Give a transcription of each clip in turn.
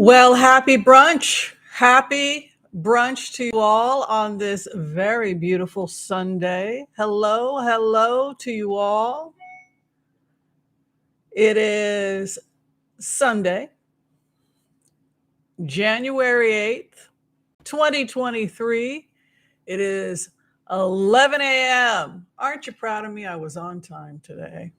Well, happy brunch. Happy brunch to you all on this very beautiful Sunday. Hello to you all. It is Sunday, January 8th, 2023. It is 11 a.m. Aren't you proud of me? I was on time today.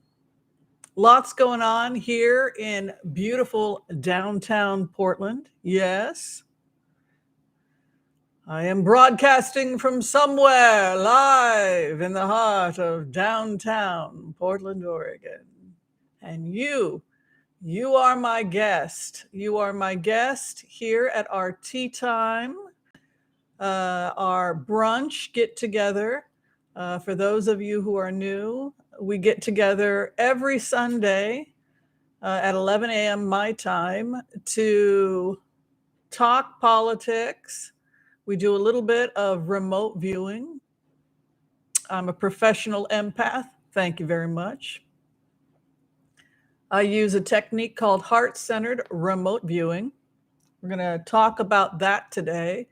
Lots going on here in beautiful downtown Portland. Yes. I am broadcasting from somewhere live in the heart of downtown Portland, Oregon. And you are my guest. You are my guest here at our tea time, our brunch get together. For those of you who are new, we get together every Sunday at 11 a.m. my time to talk politics. We do a little bit of remote viewing. I'm a professional empath. Thank you very much. I use a technique called heart-centered remote viewing. We're going to talk about that today.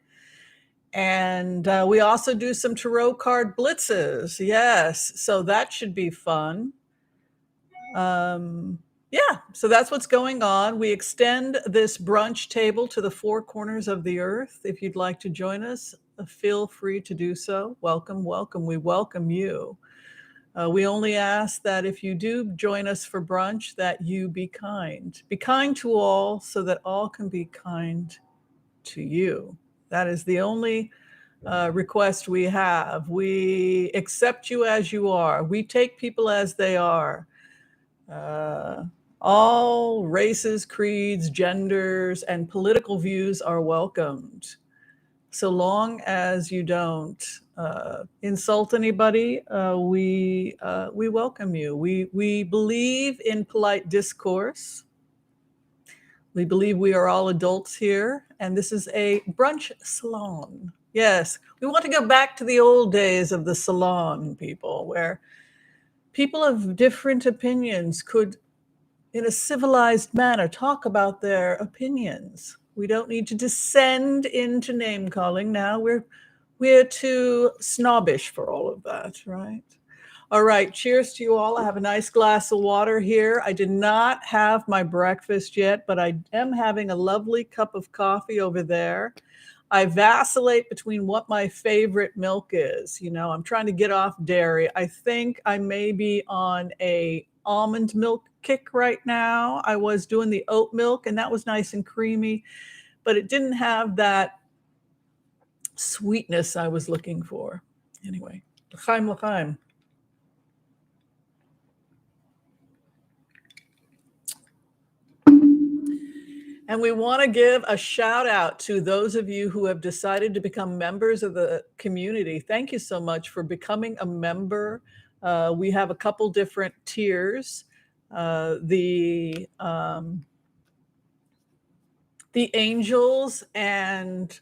And we also do some tarot card blitzes. Yes, so that should be fun. Yeah, so that's what's going on. We extend this brunch table to the four corners of the earth. If you'd like to join us, feel free to do so. Welcome, welcome. We welcome you. We only ask that if you do join us for brunch, that you be kind. Be kind to all so that all can be kind to you. That is the only request we have. We accept you as you are. We take people as they are. All races, creeds, genders, and political views are welcomed. So long as you don't insult anybody, we welcome you. We believe in polite discourse. We believe we are all adults here, and this is a brunch salon. Yes, we want to go back to the old days of the salon, people, where people of different opinions could, in a civilized manner, talk about their opinions. We don't need to descend into name calling now. We're too snobbish for all of that, right? All right, cheers to you all. I have a nice glass of water here. I did not have my breakfast yet, but I am having a lovely cup of coffee over there. I vacillate between what my favorite milk is. You know, I'm trying to get off dairy. I think I may be on a almond milk kick right now. I was doing the oat milk, and that was nice and creamy, but it didn't have that sweetness I was looking for. Anyway, l'chaim, l'chaim. And we want to give a shout out to those of you who have decided to become members of the community. Thank you so much for becoming a member. We have a couple different tiers. The angels and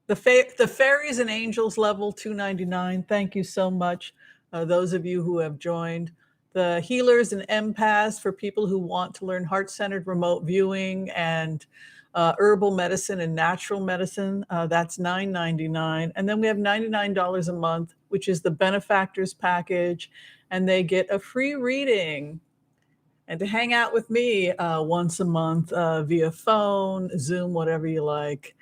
the fairies and angels level $2.99. Thank you so much, those of you who have joined. The healers and empaths for people who want to learn heart-centered remote viewing and herbal medicine and natural medicine. That's $9.99. And then we have $99 a month, which is the benefactors package. And they get a free reading and to hang out with me once a month via phone, Zoom, whatever you like.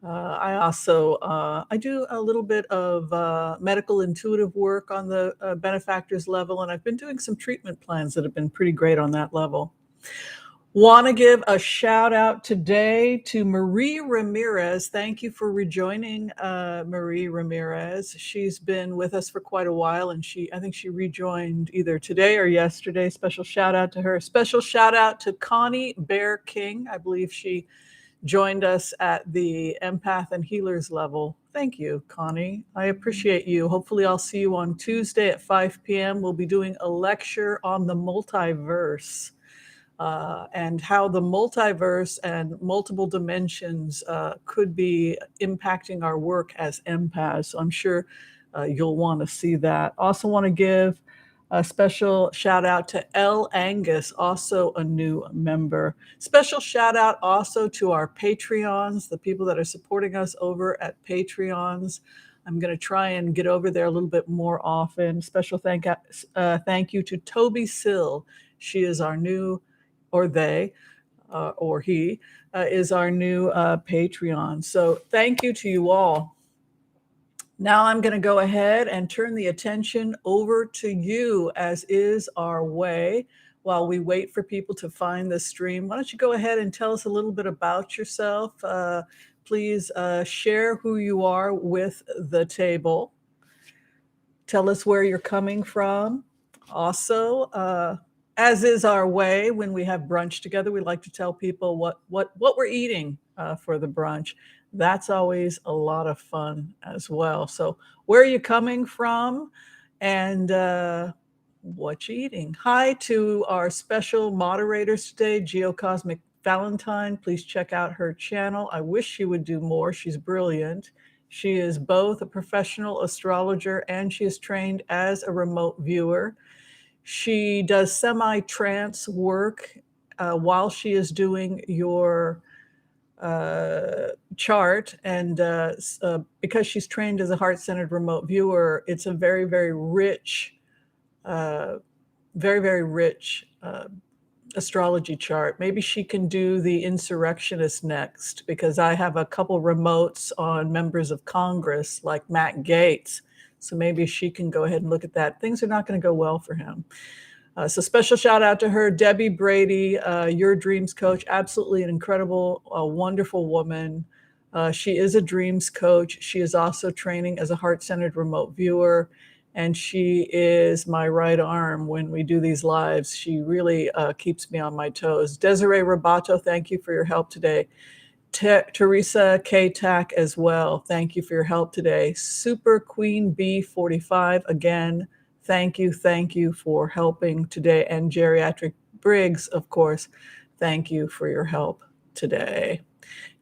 I also, I do a little bit of medical intuitive work on the benefactors level, and I've been doing some treatment plans that have been pretty great on that level. Want to give a shout out today to Marie Ramirez. Thank you for rejoining Marie Ramirez. She's been with us for quite a while, and I think she rejoined either today or yesterday. Special shout out to her. Special shout out to Connie Bear King. I believe she joined us at the empath and healers level. Thank you, Connie. I appreciate you. Hopefully I'll see you on Tuesday at 5 p.m. We'll be doing a lecture on the multiverse and how the multiverse and multiple dimensions could be impacting our work as empaths. So I'm sure you'll want to see that. Also want to give A special shout out to L. Angus, also a new member. Special shout out also to our Patreons, the people that are supporting us over at Patreons. I'm going to try and get over there a little bit more often. Special thank you to Toby Sill. She is our new, or they, or he, is our new Patreon. So thank you to you all. Now I'm going to go ahead and turn the attention over to you, as is our way, while we wait for people to find the stream. Why don't you go ahead and tell us a little bit about yourself? Please share who you are with the table. Tell us where you're coming from. Also, as is our way, when we have brunch together, we like to tell people what we're eating for the brunch. That's always a lot of fun as well. So where are you coming from, and what you eating? Hi to our special moderators today, Geocosmic Valentine. Please check out her channel. I wish she would do more. She's brilliant. She is both a professional astrologer and she is trained as a remote viewer. She does semi-trance work while she is doing your chart. And because she's trained as a heart-centered remote viewer, it's a very, very rich, astrology chart. Maybe she can do the Insurrectionist next, because I have a couple remotes on members of Congress like Matt Gaetz. So maybe she can go ahead and look at that. Things are not going to go well for him. So special shout out to her, Debbie Brady, your dreams coach. Absolutely an incredible, wonderful woman. She is a dreams coach. She is also training as a heart-centered remote viewer. And she is my right arm when we do these lives. She really keeps me on my toes. Desiree Robato, thank you for your help today. Teresa K. Tack as well, thank you for your help today. Super Queen B45, again, thank you for helping today. And Geriatric Briggs, of course, thank you for your help today.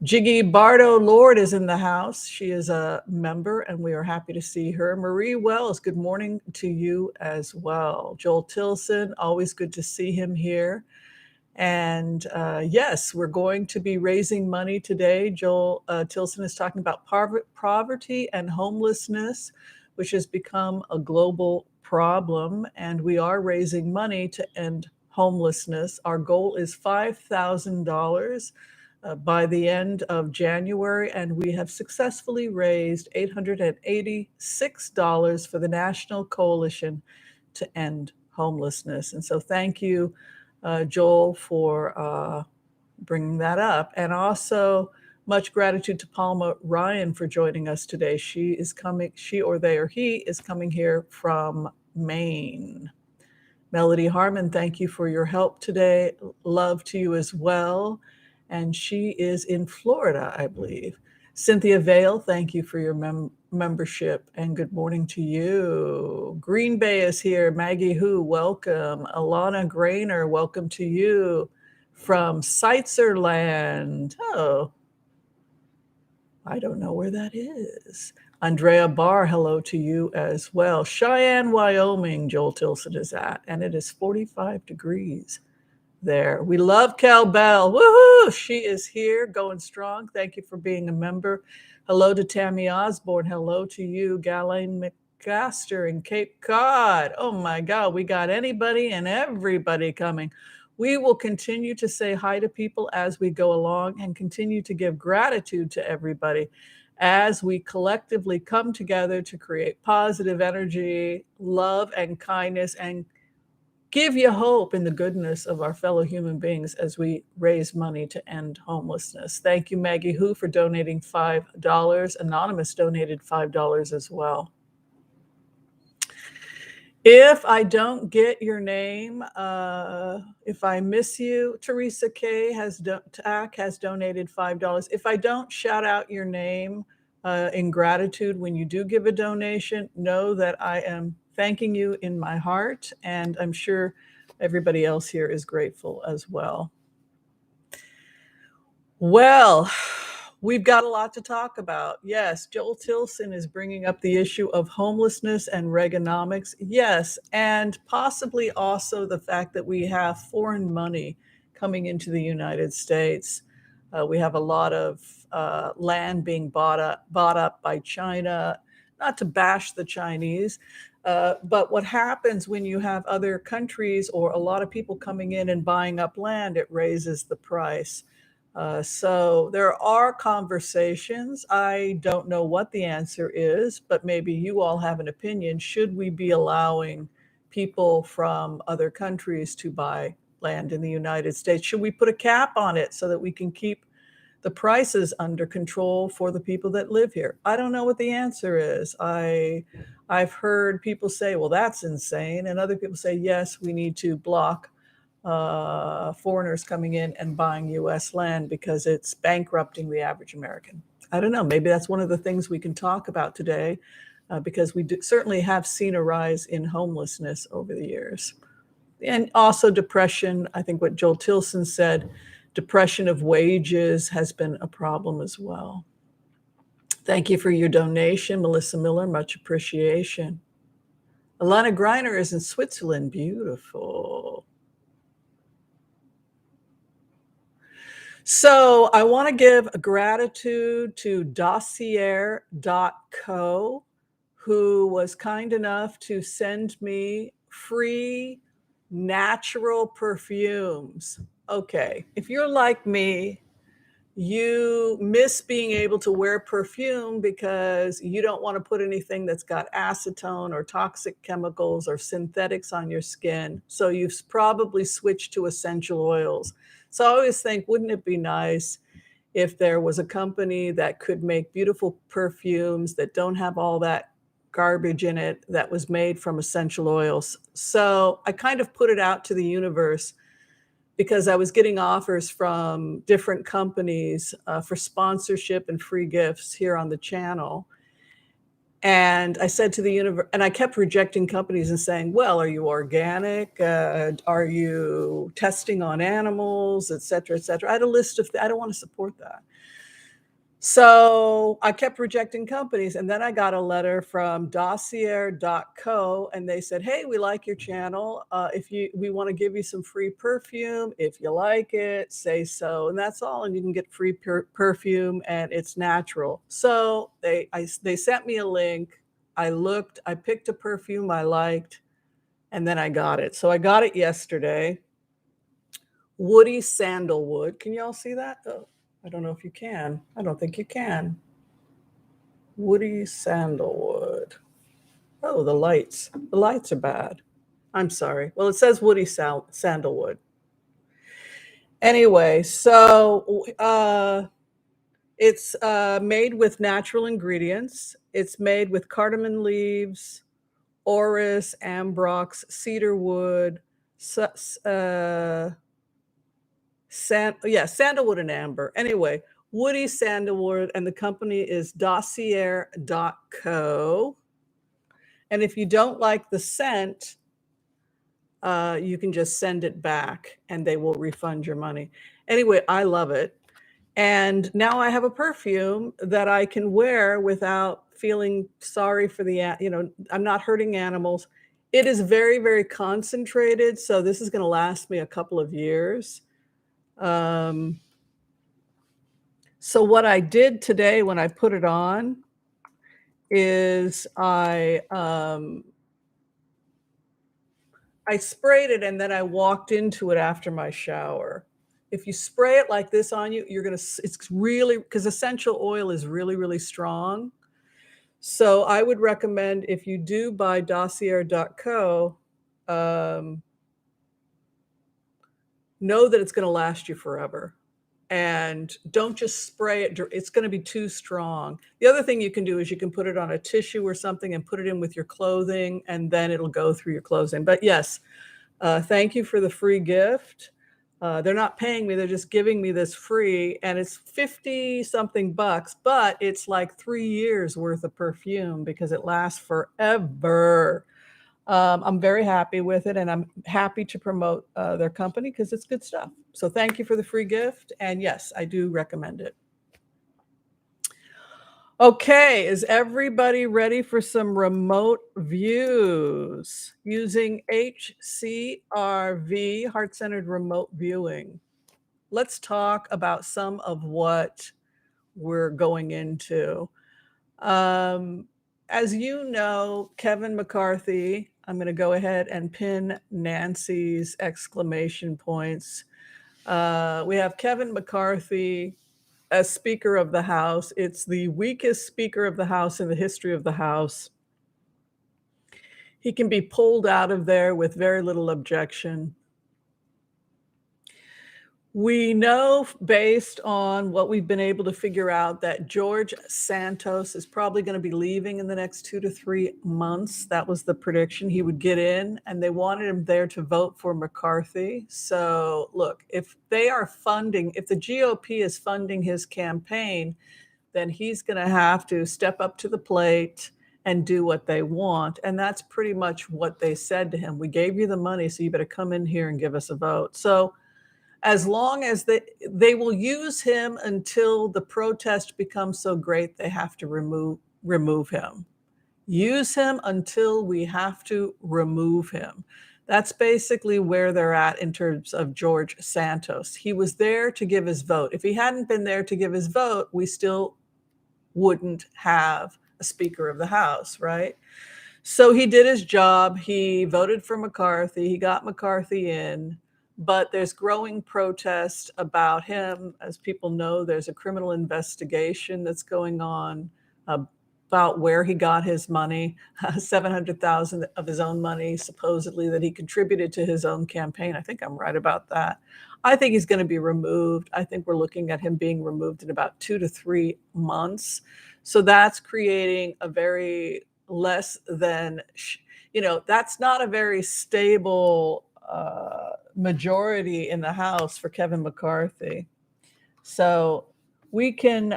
Jiggy Bardo Lord is in the house. She is a member and we are happy to see her. Marie Wells, good morning to you as well. Joel Tilson, always good to see him here. And yes, we're going to be raising money today. Joel Tilson is talking about poverty and homelessness, which has become a global problem. And we are raising money to end homelessness. Our goal is $5,000. By the end of January, and we have successfully raised $886 for the National Coalition to End Homelessness. And so thank you, Joel, for bringing that up. And also much gratitude to Palma Ryan for joining us today. She is coming, she or they or he is coming here from Maine. Melody Harmon, thank you for your help today. Love to you as well. And she is in Florida, I believe. Cynthia Vale, thank you for your membership and good morning to you. Green Bay is here. Maggie Hu, welcome. Alana Grainer, welcome to you from Seitzerland. Oh, I don't know where that is. Andrea Barr, hello to you as well. Cheyenne, Wyoming, Joel Tilson is at, and it is 45 degrees. There. We love Cal Bell. Woohoo! She is here, going strong. Thank you for being a member. Hello to Tammy Osborne. Hello to you, Ghislaine McGaster in Cape Cod. Oh my God, we got anybody and everybody coming. We will continue to say hi to people as we go along and continue to give gratitude to everybody as we collectively come together to create positive energy, love, and kindness, and give you hope in the goodness of our fellow human beings as we raise money to end homelessness. Thank you, Maggie Hu, for donating $5. Anonymous donated $5 as well. If I don't get your name, if I miss you, Teresa K. has donated $5. If I don't shout out your name in gratitude when you do give a donation, know that I am thanking you in my heart, and I'm sure everybody else here is grateful as well. Well, We've got a lot to talk about. Yes, Joel Tilson is bringing up the issue of homelessness and Reaganomics. Yes, and possibly also the fact that we have foreign money coming into the United States. We have a lot of land being bought up by China. Not to bash the Chinese, but what happens when you have other countries or a lot of people coming in and buying up land, it raises the price. So there are conversations. I don't know what the answer is, but maybe you all have an opinion. Should we be allowing people from other countries to buy land in the United States? Should we put a cap on it so that we can keep the prices under control for the people that live here? I don't know what the answer is. I've heard people say, well, that's insane. And other people say, yes, we need to block foreigners coming in and buying US land because it's bankrupting the average American. I don't know, maybe that's one of the things we can talk about today, because we certainly have seen a rise in homelessness over the years. And also depression. I think what Joel Tilson said, depression of wages has been a problem as well. Thank you for your donation, Melissa Miller, much appreciation. Alana Greiner is in Switzerland, beautiful. So I want to give a gratitude to Dossier.co, who was kind enough to send me free natural perfumes. Okay, if you're like me, you miss being able to wear perfume because you don't want to put anything that's got acetone or toxic chemicals or synthetics on your skin. So you've probably switched to essential oils. So I always think, wouldn't it be nice if there was a company that could make beautiful perfumes that don't have all that garbage in it, that was made from essential oils? So I kind of put it out to the universe because I was getting offers from different companies for sponsorship and free gifts here on the channel. And I said to the universe, and I kept rejecting companies and saying, well, are you organic? Are you testing on animals, et cetera, et cetera? I had a list of, I don't want to support that. So I kept rejecting companies. And then I got a letter from Dossier.co, and they said, hey, we like your channel. We want to give you some free perfume. If you like it, say so. And that's all. And you can get free perfume, and it's natural. So they sent me a link. I looked, I picked a perfume I liked, and then I got it. So I got it yesterday. Woody Sandalwood. Can you all see that? Oh. I don't know if you can. I don't think you can. Woody Sandalwood. Oh, the lights. The lights are bad. I'm sorry. Well, it says Woody Sandalwood. Anyway, so it's made with natural ingredients. It's made with cardamom leaves, orris, ambrox, cedarwood, sandalwood and amber. Anyway, Woody Sandalwood, and the company is Dossier.co. And if you don't like the scent, you can just send it back and they will refund your money. Anyway, I love it. And now I have a perfume that I can wear without feeling sorry for I'm not hurting animals. It is very, very concentrated. So this is going to last me a couple of years. So what I did today when I put it on is I sprayed it and then I walked into it after my shower. If you spray it like this on you, it's really, because essential oil is really, really strong. So I would recommend, if you do buy Dossier.co, know that it's going to last you forever. And don't just spray it. It's going to be too strong. The other thing you can do is you can put it on a tissue or something and put it in with your clothing, and then it'll go through your clothing. But yes, thank you for the free gift. They're not paying me. They're just giving me this free, and it's 50 something bucks, but it's like 3 years worth of perfume because it lasts forever. I'm very happy with it, and I'm happy to promote their company because it's good stuff. So thank you for the free gift. And yes, I do recommend it. Okay, is everybody ready for some remote views using HCRV, heart-centered remote viewing? Let's talk about some of what we're going into. Um, as you know, Kevin McCarthy, I'm going to go ahead and pin Nancy's exclamation points. We have Kevin McCarthy as Speaker of the House. It's the weakest Speaker of the House in the history of the House. He can be pulled out of there with very little objection. We know based on what we've been able to figure out that George Santos is probably going to be leaving in the next 2 to 3 months. That was the prediction. He would get in, and they wanted him there to vote for McCarthy. So look, if the GOP is funding his campaign, then he's going to have to step up to the plate and do what they want. And that's pretty much what they said to him. We gave you the money, so you better come in here and give us a vote. So as long as they will use him until the protest becomes so great they have to remove him. Use him until we have to remove him. That's basically where they're at in terms of George Santos. He was there to give his vote. If he hadn't been there to give his vote, we still wouldn't have a Speaker of the House, right? So he did his job. He voted for McCarthy. He got McCarthy in. But there's growing protest about him. As people know, there's a criminal investigation that's going on about where he got his money, $700,000 of his own money, supposedly, that he contributed to his own campaign. I think I'm right about that. I think he's going to be removed. I think we're looking at him being removed in about 2 to 3 months. So that's creating a very less than, that's not a very stable majority in the House for Kevin McCarthy. So we can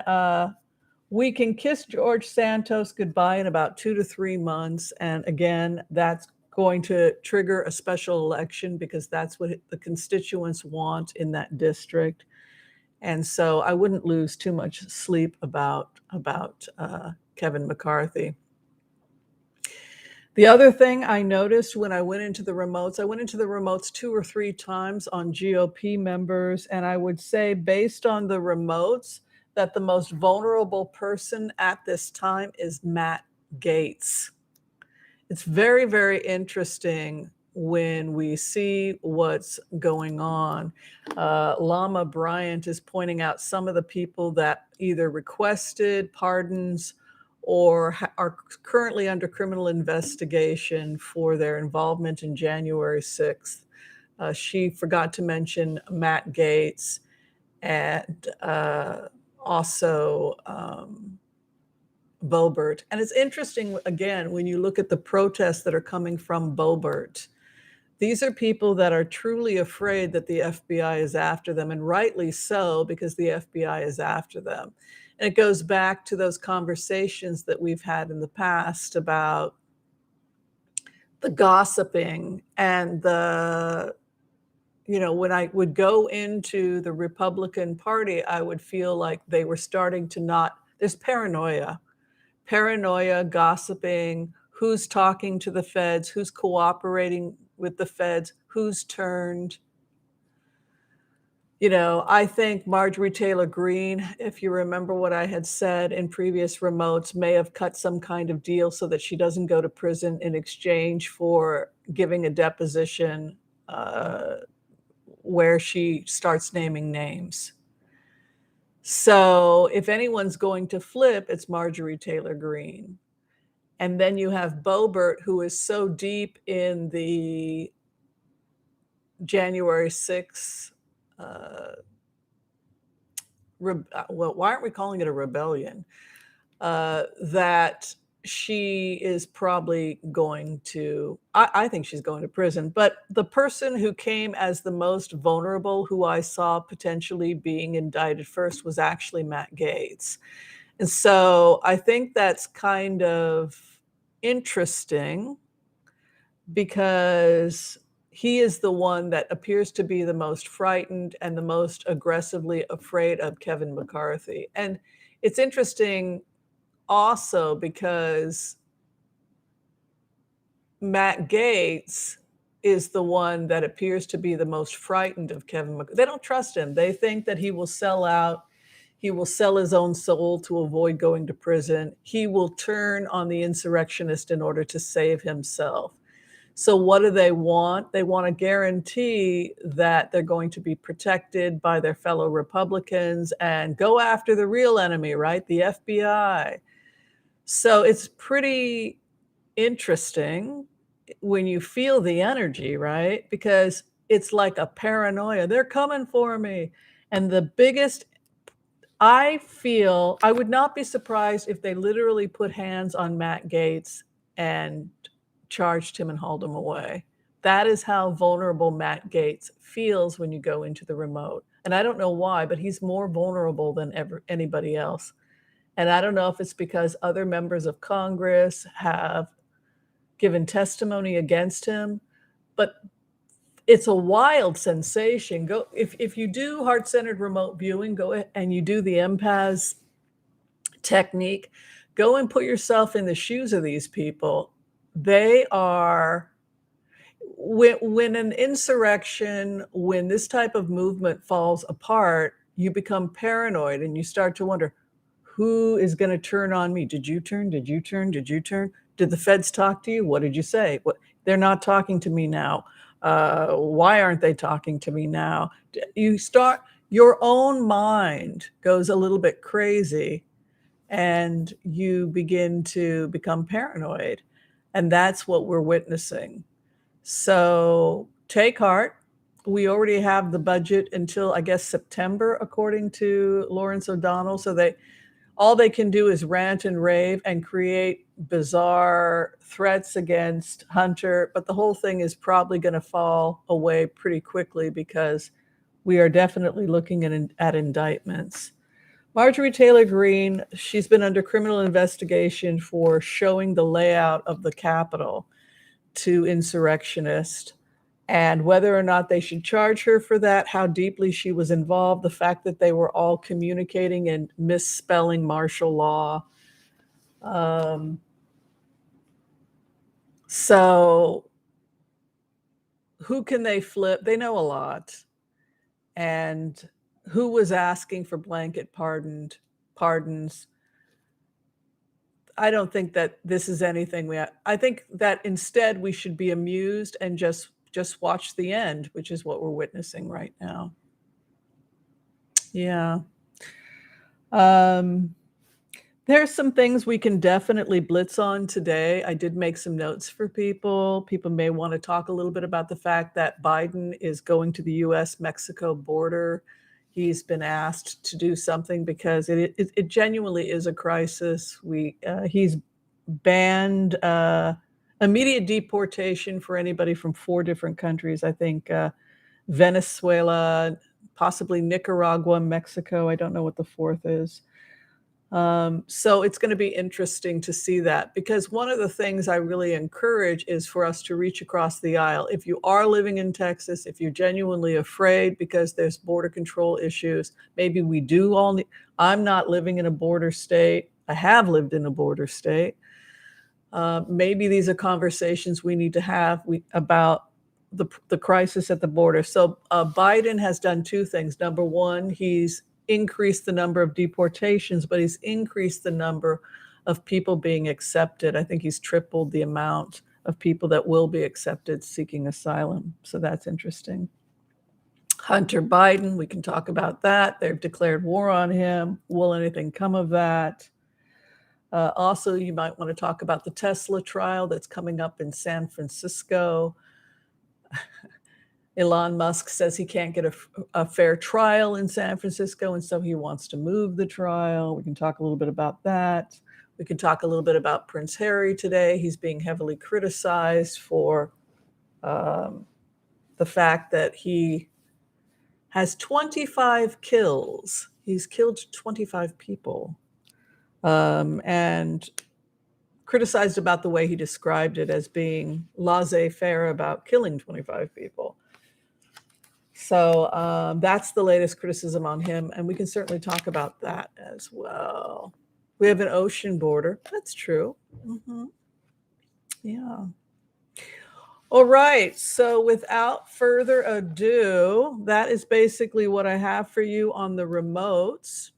kiss George Santos goodbye in about 2 to 3 months. And again, that's going to trigger a special election because that's what the constituents want in that district. And so I wouldn't lose too much sleep about Kevin McCarthy. The other thing I noticed when I went into the remotes 2 or 3 times on GOP members, and I would say based on the remotes that the most vulnerable person at this time is Matt Gaetz. It's very, very interesting when we see what's going on. Lama Bryant is pointing out some of the people that either requested pardons or are currently under criminal investigation for their involvement in January 6th. She forgot to mention Matt Gaetz and also Boebert. And it's interesting, again, when you look at the protests that are coming from Boebert. These are people that are truly afraid that the FBI is after them, and rightly so, because the FBI is after them. And it goes back to those conversations that we've had in the past about the gossiping and when I would go into the Republican Party, I would feel like they were starting to there's paranoia, gossiping, who's talking to the feds, who's cooperating with the feds, who's turned. I think Marjorie Taylor Greene, if you remember what I had said in previous remotes, may have cut some kind of deal so that she doesn't go to prison in exchange for giving a deposition where she starts naming names. So if anyone's going to flip, it's Marjorie Taylor Greene. And then you have Boebert, who is so deep in the January 6th why aren't we calling it a rebellion? That she is probably going to, I think she's going to prison. But the person who came as the most vulnerable, who I saw potentially being indicted first, was actually Matt Gaetz. And so I think that's kind of interesting because he is the one that appears to be the most frightened and the most aggressively afraid of Kevin McCarthy. And it's interesting also because Matt Gaetz is the one that appears to be the most frightened of Kevin McCarthy. They don't trust him. They think that he will sell out. He will sell his own soul to avoid going to prison. He will turn on the insurrectionist in order to save himself. So what do they want? They want to guarantee that they're going to be protected by their fellow Republicans and go after the real enemy, right? The FBI. So it's pretty interesting when you feel the energy, right? Because it's like a paranoia. They're coming for me. And the biggest, I feel, I would not be surprised if they literally put hands on Matt Gaetz and charged him and hauled him away. That is how vulnerable Matt Gaetz feels when you go into the remote. And I don't know why, but he's more vulnerable than anybody else. And I don't know if it's because other members of Congress have given testimony against him, but it's a wild sensation. Go if you do heart-centered remote viewing, go ahead and you do the Empath technique, go and put yourself in the shoes of these people. They are, when an insurrection, when this type of movement falls apart, you become paranoid and you start to wonder, who is going to turn on me? Did you turn? Did you turn? Did you turn? Did the feds talk to you? What did you say? What? They're not talking to me now. Why aren't they talking to me now? You start, your own mind goes a little bit crazy and you begin to become paranoid. And that's what we're witnessing. So take heart. We already have the budget until, I guess, September, according to Lawrence O'Donnell. So all they can do is rant and rave and create bizarre threats against Hunter. But the whole thing is probably going to fall away pretty quickly because we are definitely looking at indictments. Marjorie Taylor Greene, she's been under criminal investigation for showing the layout of the Capitol to insurrectionists, and whether or not they should charge her for that, how deeply she was involved, the fact that they were all communicating and misspelling martial law. So who can they flip? They know a lot. And who was asking for blanket pardons? I don't think that this is anything I think that instead we should be amused and just watch the end, which is what we're witnessing right now. Yeah. There's some things we can definitely blitz on today. I did make some notes for people. People may want to talk a little bit about the fact that Biden is going to the US-Mexico border. He's been asked to do something because it genuinely is a crisis. He's banned immediate deportation for anybody from 4 different countries. I think Venezuela, possibly Nicaragua, Mexico. I don't know what the 4th is. So it's going to be interesting to see that, because one of the things I really encourage is for us to reach across the aisle. If you are living in Texas, if you're genuinely afraid because there's border control issues, maybe we do all need, I'm not living in a border state. I have lived in a border state. Maybe these are conversations we need to have about the crisis at the border. So Biden has done 2 things. Number one, he's increased the number of deportations, but he's increased the number of people being accepted. I think he's tripled the amount of people that will be accepted seeking asylum. So that's interesting. Hunter Biden, we can talk about that. They've declared war on him. Will anything come of that? Also, you might want to talk about the Tesla trial that's coming up in San Francisco. Elon Musk says he can't get a fair trial in San Francisco, and so he wants to move the trial. We can talk a little bit about that. We can talk a little bit about Prince Harry today. He's being heavily criticized for the fact that he has 25 kills. He's killed 25 people. And criticized about the way he described it as being laissez-faire about killing 25 people. So that's the latest criticism on him, and we can certainly talk about that as well. We have an ocean border. That's true. Yeah. All right. So without further ado, that is basically what I have for you on the remotes.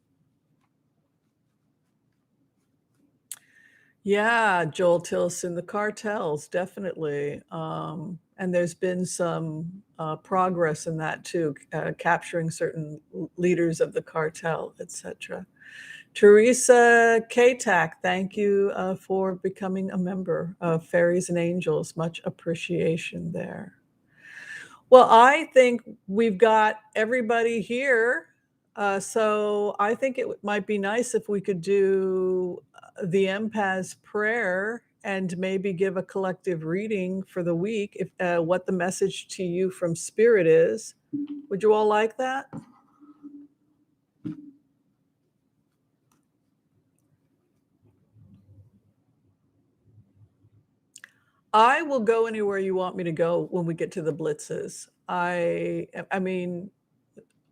Yeah, Joel Tilson, the cartels, definitely. And there's been some progress in that too, capturing certain leaders of the cartel, etc. Teresa Katak, thank you for becoming a member of Fairies and Angels. Much appreciation there. Well, I think we've got everybody here. So I think it might be nice if we could do the empath's prayer and maybe give a collective reading for the week, if what the message to you from Spirit is. Would you all like that? I will go anywhere you want me to go when we get to the blitzes. I mean,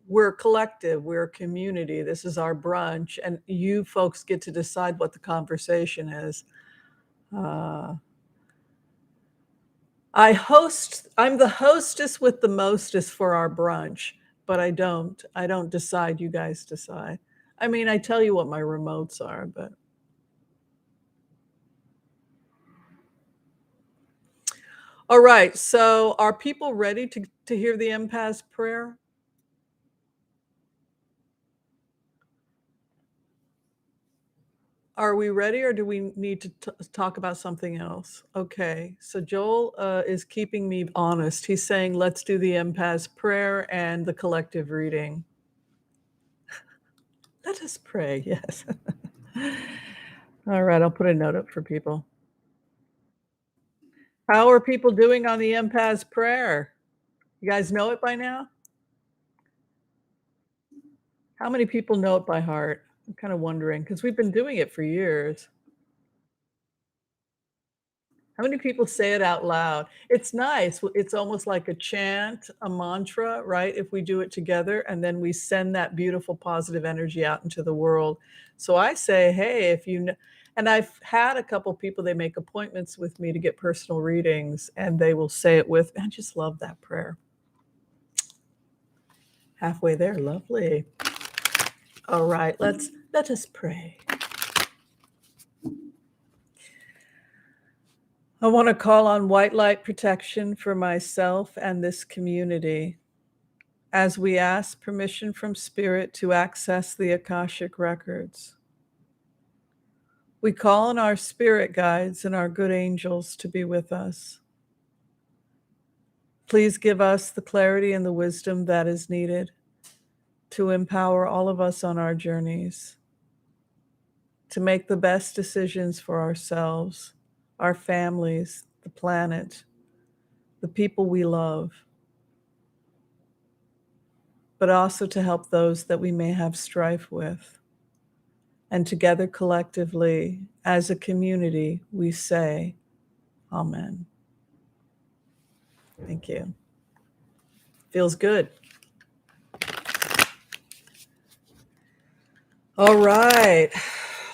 we're a collective, we're a community. This is our brunch, and you folks get to decide what the conversation is. Uh, I'm the hostess with the mostest for our brunch, but I don't decide, you guys decide. I mean, I tell you what my remotes are, but all right. So are people ready to hear the empath's prayer? Are we ready, or do we need to talk about something else? Okay, so Joel is keeping me honest. He's saying, let's do the empath's prayer and the collective reading. Let us pray, yes. All right, I'll put a note up for people. How are people doing on the empath's prayer? You guys know it by now? How many people know it by heart? I'm kind of wondering, because we've been doing it for years. How many people say it out loud? It's nice. It's almost like a chant, a mantra, right? If we do it together, and then we send that beautiful positive energy out into the world. So I say, hey, if you know, and I've had a couple people, they make appointments with me to get personal readings, and they will say it with, I just love that prayer. Halfway there, lovely. All right, let us pray. I want to call on white light protection for myself and this community as we ask permission from Spirit to access the Akashic records. We call on our spirit guides and our good angels to be with us. Please give us the clarity and the wisdom that is needed to empower all of us on our journeys, to make the best decisions for ourselves, our families, the planet, the people we love, but also to help those that we may have strife with. And together collectively, as a community, we say, Amen. Thank you. Feels good. All right.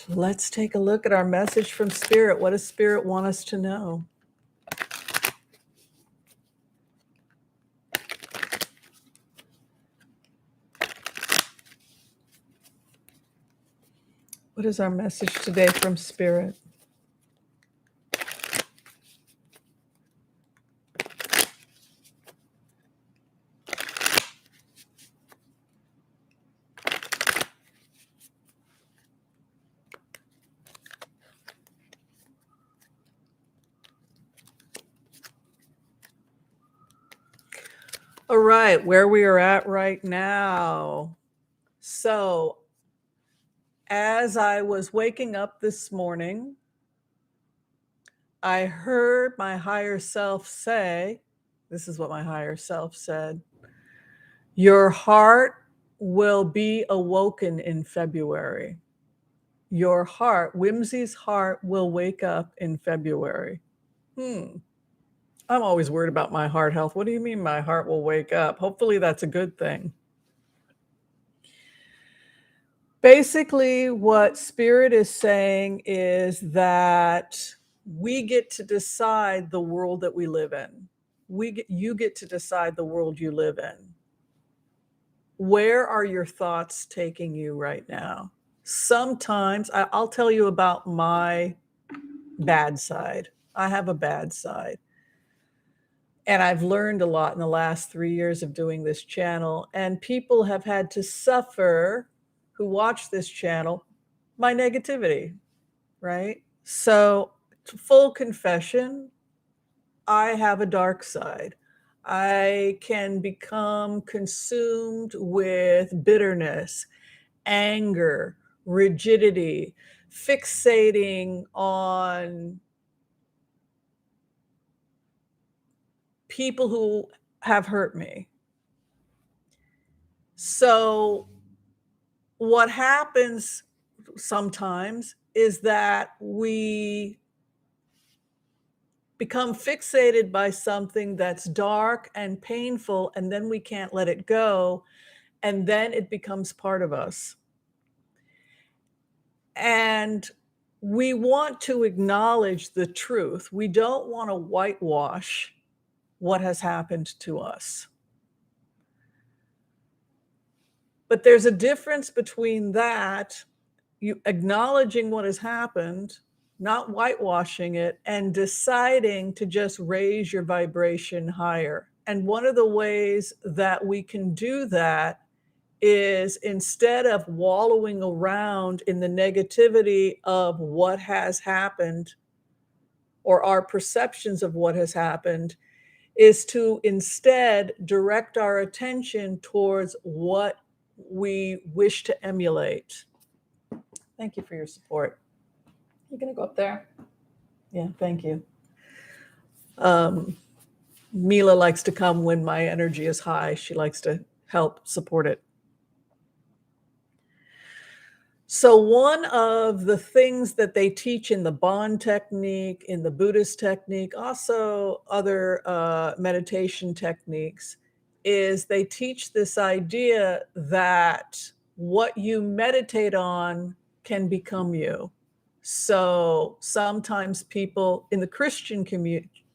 Let's take a look at our message from Spirit. What does Spirit want us to know? What is our message today from Spirit? All right, where we are at right now. So, as I was waking up this morning, I heard my higher self say, this is what my higher self said, your heart will be awoken in February. Your heart, Whimsy's heart, will wake up in February. I'm always worried about my heart health. What do you mean my heart will wake up? Hopefully that's a good thing. Basically, what Spirit is saying is that we get to decide the world that we live in. You get to decide the world you live in. Where are your thoughts taking you right now? Sometimes I'll tell you about my bad side. I have a bad side. And I've learned a lot in the last 3 years of doing this channel, and people have had to suffer who watch this channel my negativity, right? So, full confession, I have a dark side. I can become consumed with bitterness, anger, rigidity, fixating on people who have hurt me. So, what happens sometimes is that we become fixated by something that's dark and painful, and then we can't let it go, and then it becomes part of us. And we want to acknowledge the truth. We don't want to whitewash what has happened to us. But there's a difference between that, you acknowledging what has happened, not whitewashing it, and deciding to just raise your vibration higher. And one of the ways that we can do that is, instead of wallowing around in the negativity of what has happened or our perceptions of what has happened, is to instead direct our attention towards what we wish to emulate. Thank you for your support. You're going to go up there? Yeah, thank you. Mila likes to come when my energy is high. She likes to help support it. So one of the things that they teach in the bond technique, in the Buddhist technique, also other meditation techniques, is they teach this idea that what you meditate on can become you. So sometimes people in the Christian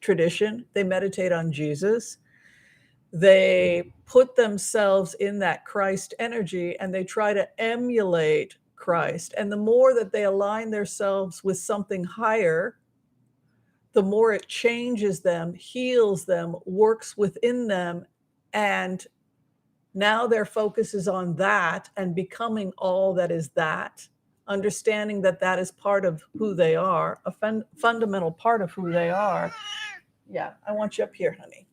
tradition, they meditate on Jesus. They put themselves in that Christ energy and they try to emulate Christ. And the more that they align themselves with something higher, the more it changes them, heals them, works within them. And now their focus is on that and becoming all that is that, understanding that that is part of who they are, a fundamental part of who they are. Yeah, I want you up here, honey.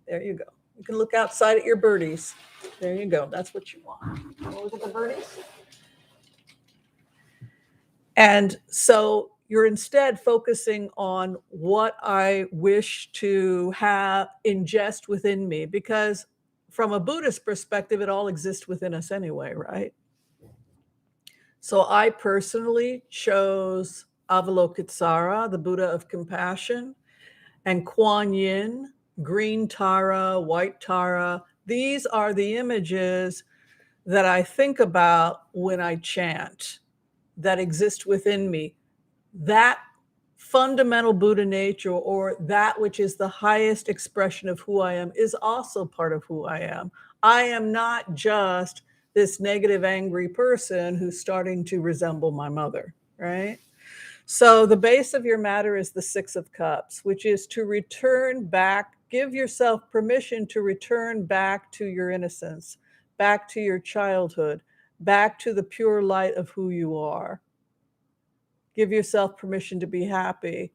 There you go. You can look outside at your birdies. There you go. That's what you want. Look at the birdies. And so you're instead focusing on what I wish to have ingest within me, because from a Buddhist perspective, it all exists within us anyway, right? So I personally chose Avalokitesvara, the Buddha of compassion, and Kuan Yin, green Tara, white Tara. These are the images that I think about when I chant, that exist within me. That fundamental Buddha nature, or that which is the highest expression of who I am, is also part of who I am. I am not just this negative, angry person who's starting to resemble my mother, right? So the base of your matter is the Six of Cups, which is to return back, give yourself permission to return back to your innocence, back to your childhood, back to the pure light of who you are. Give yourself permission to be happy.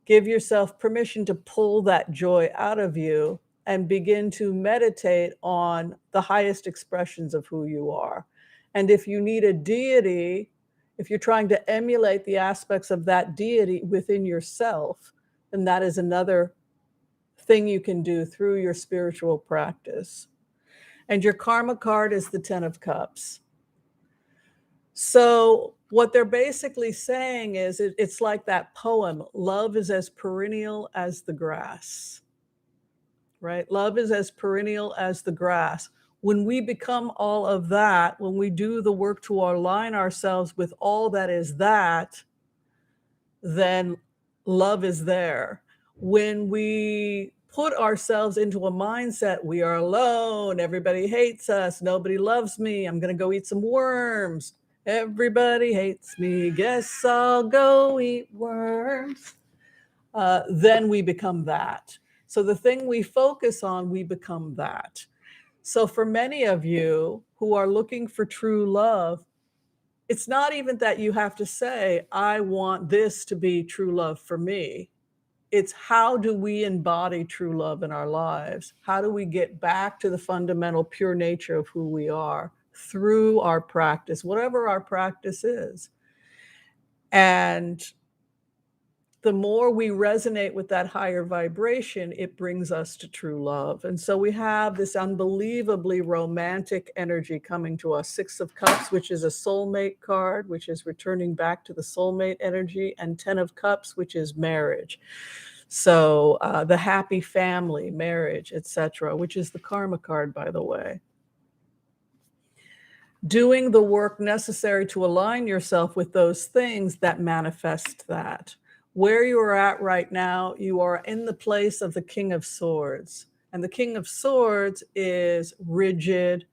Give yourself permission to pull that joy out of you and begin to meditate on the highest expressions of who you are. And if you need a deity, if you're trying to emulate the aspects of that deity within yourself, then that is another thing you can do through your spiritual practice. And your karma card is the 10 of Cups. So what they're basically saying is, it's like that poem, love is as perennial as the grass, right? Love is as perennial as the grass. When we become all of that, when we do the work to align ourselves with all that is that, then love is there. When we put ourselves into a mindset, we are alone, everybody hates us, nobody loves me, I'm gonna go eat some worms. Everybody hates me, guess I'll go eat worms. Then we become that. So the thing we focus on, we become that. So for many of you who are looking for true love, it's not even that you have to say, I want this to be true love for me. It's how do we embody true love in our lives? How do we get back to the fundamental pure nature of who we are through our practice, whatever our practice is? And the more we resonate with that higher vibration, it brings us to true love. And so we have this unbelievably romantic energy coming to us. 6 of Cups, which is a soulmate card, which is returning back to the soulmate energy, and 10 of Cups, which is marriage. So the happy family, marriage, etc., which is the karma card, by the way. Doing the work necessary to align yourself with those things that manifest that. Where you are at right now, you are in the place of the King of Swords. And the King of Swords is rigid,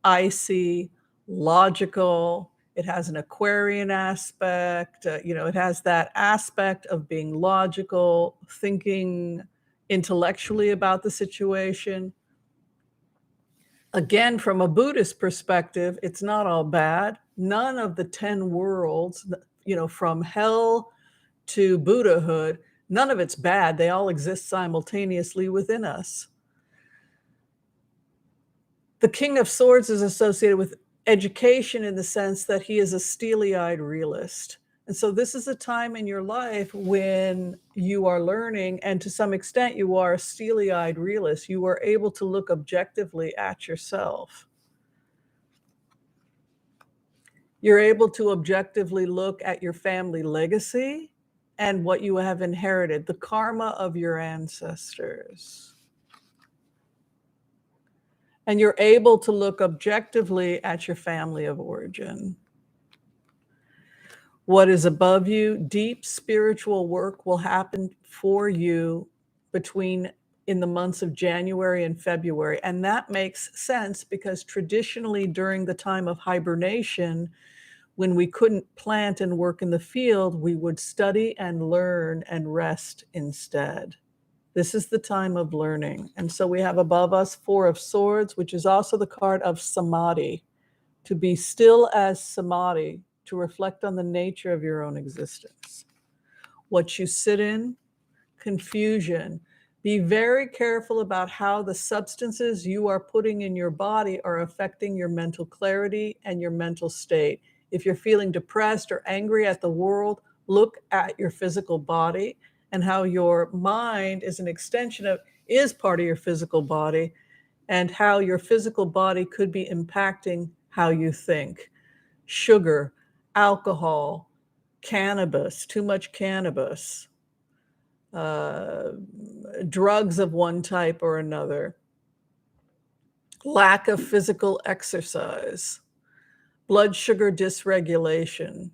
icy, logical. It has an Aquarian aspect. It has that aspect of being logical, thinking intellectually about the situation. Again, from a Buddhist perspective, it's not all bad. None of the 10 worlds, from hell to Buddhahood, none of it's bad. They all exist simultaneously within us. The King of Swords is associated with education in the sense that he is a steely-eyed realist. And so this is a time in your life when you are learning, and to some extent you are a steely-eyed realist. You are able to look objectively at yourself. You're able to objectively look at your family legacy and what you have inherited, the karma of your ancestors. And you're able to look objectively at your family of origin. What is above you, deep spiritual work will happen for you in the months of January and February. And that makes sense because traditionally during the time of hibernation, when we couldn't plant and work in the field, we would study and learn and rest instead. This is the time of learning. And so we have above us 4 of Swords, which is also the card of Samadhi, to be still as Samadhi, to reflect on the nature of your own existence. What you sit in, confusion. Be very careful about how the substances you are putting in your body are affecting your mental clarity and your mental state. If you're feeling depressed or angry at the world, look at your physical body and how your mind is is part of your physical body, and how your physical body could be impacting how you think. Sugar, alcohol, cannabis, too much cannabis, drugs of one type or another, lack of physical exercise, blood sugar dysregulation,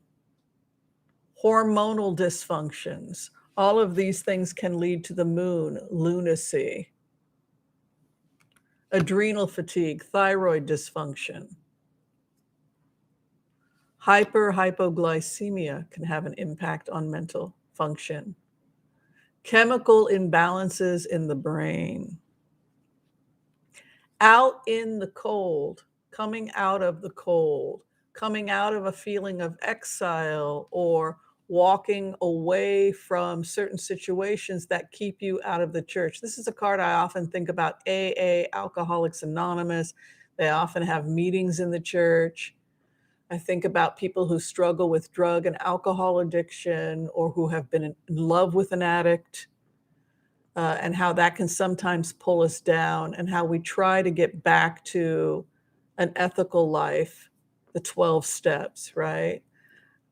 hormonal dysfunctions. All of these things can lead to the moon, lunacy, adrenal fatigue, thyroid dysfunction. Hypoglycemia can have an impact on mental function. Chemical imbalances in the brain. Out in the cold, coming out of the cold, coming out of a feeling of exile or walking away from certain situations that keep you out of the church. This is a card I often think about. AA, Alcoholics Anonymous. They often have meetings in the church. I think about people who struggle with drug and alcohol addiction, or who have been in love with an addict, and how that can sometimes pull us down, and how we try to get back to an ethical life, the 12 steps, right?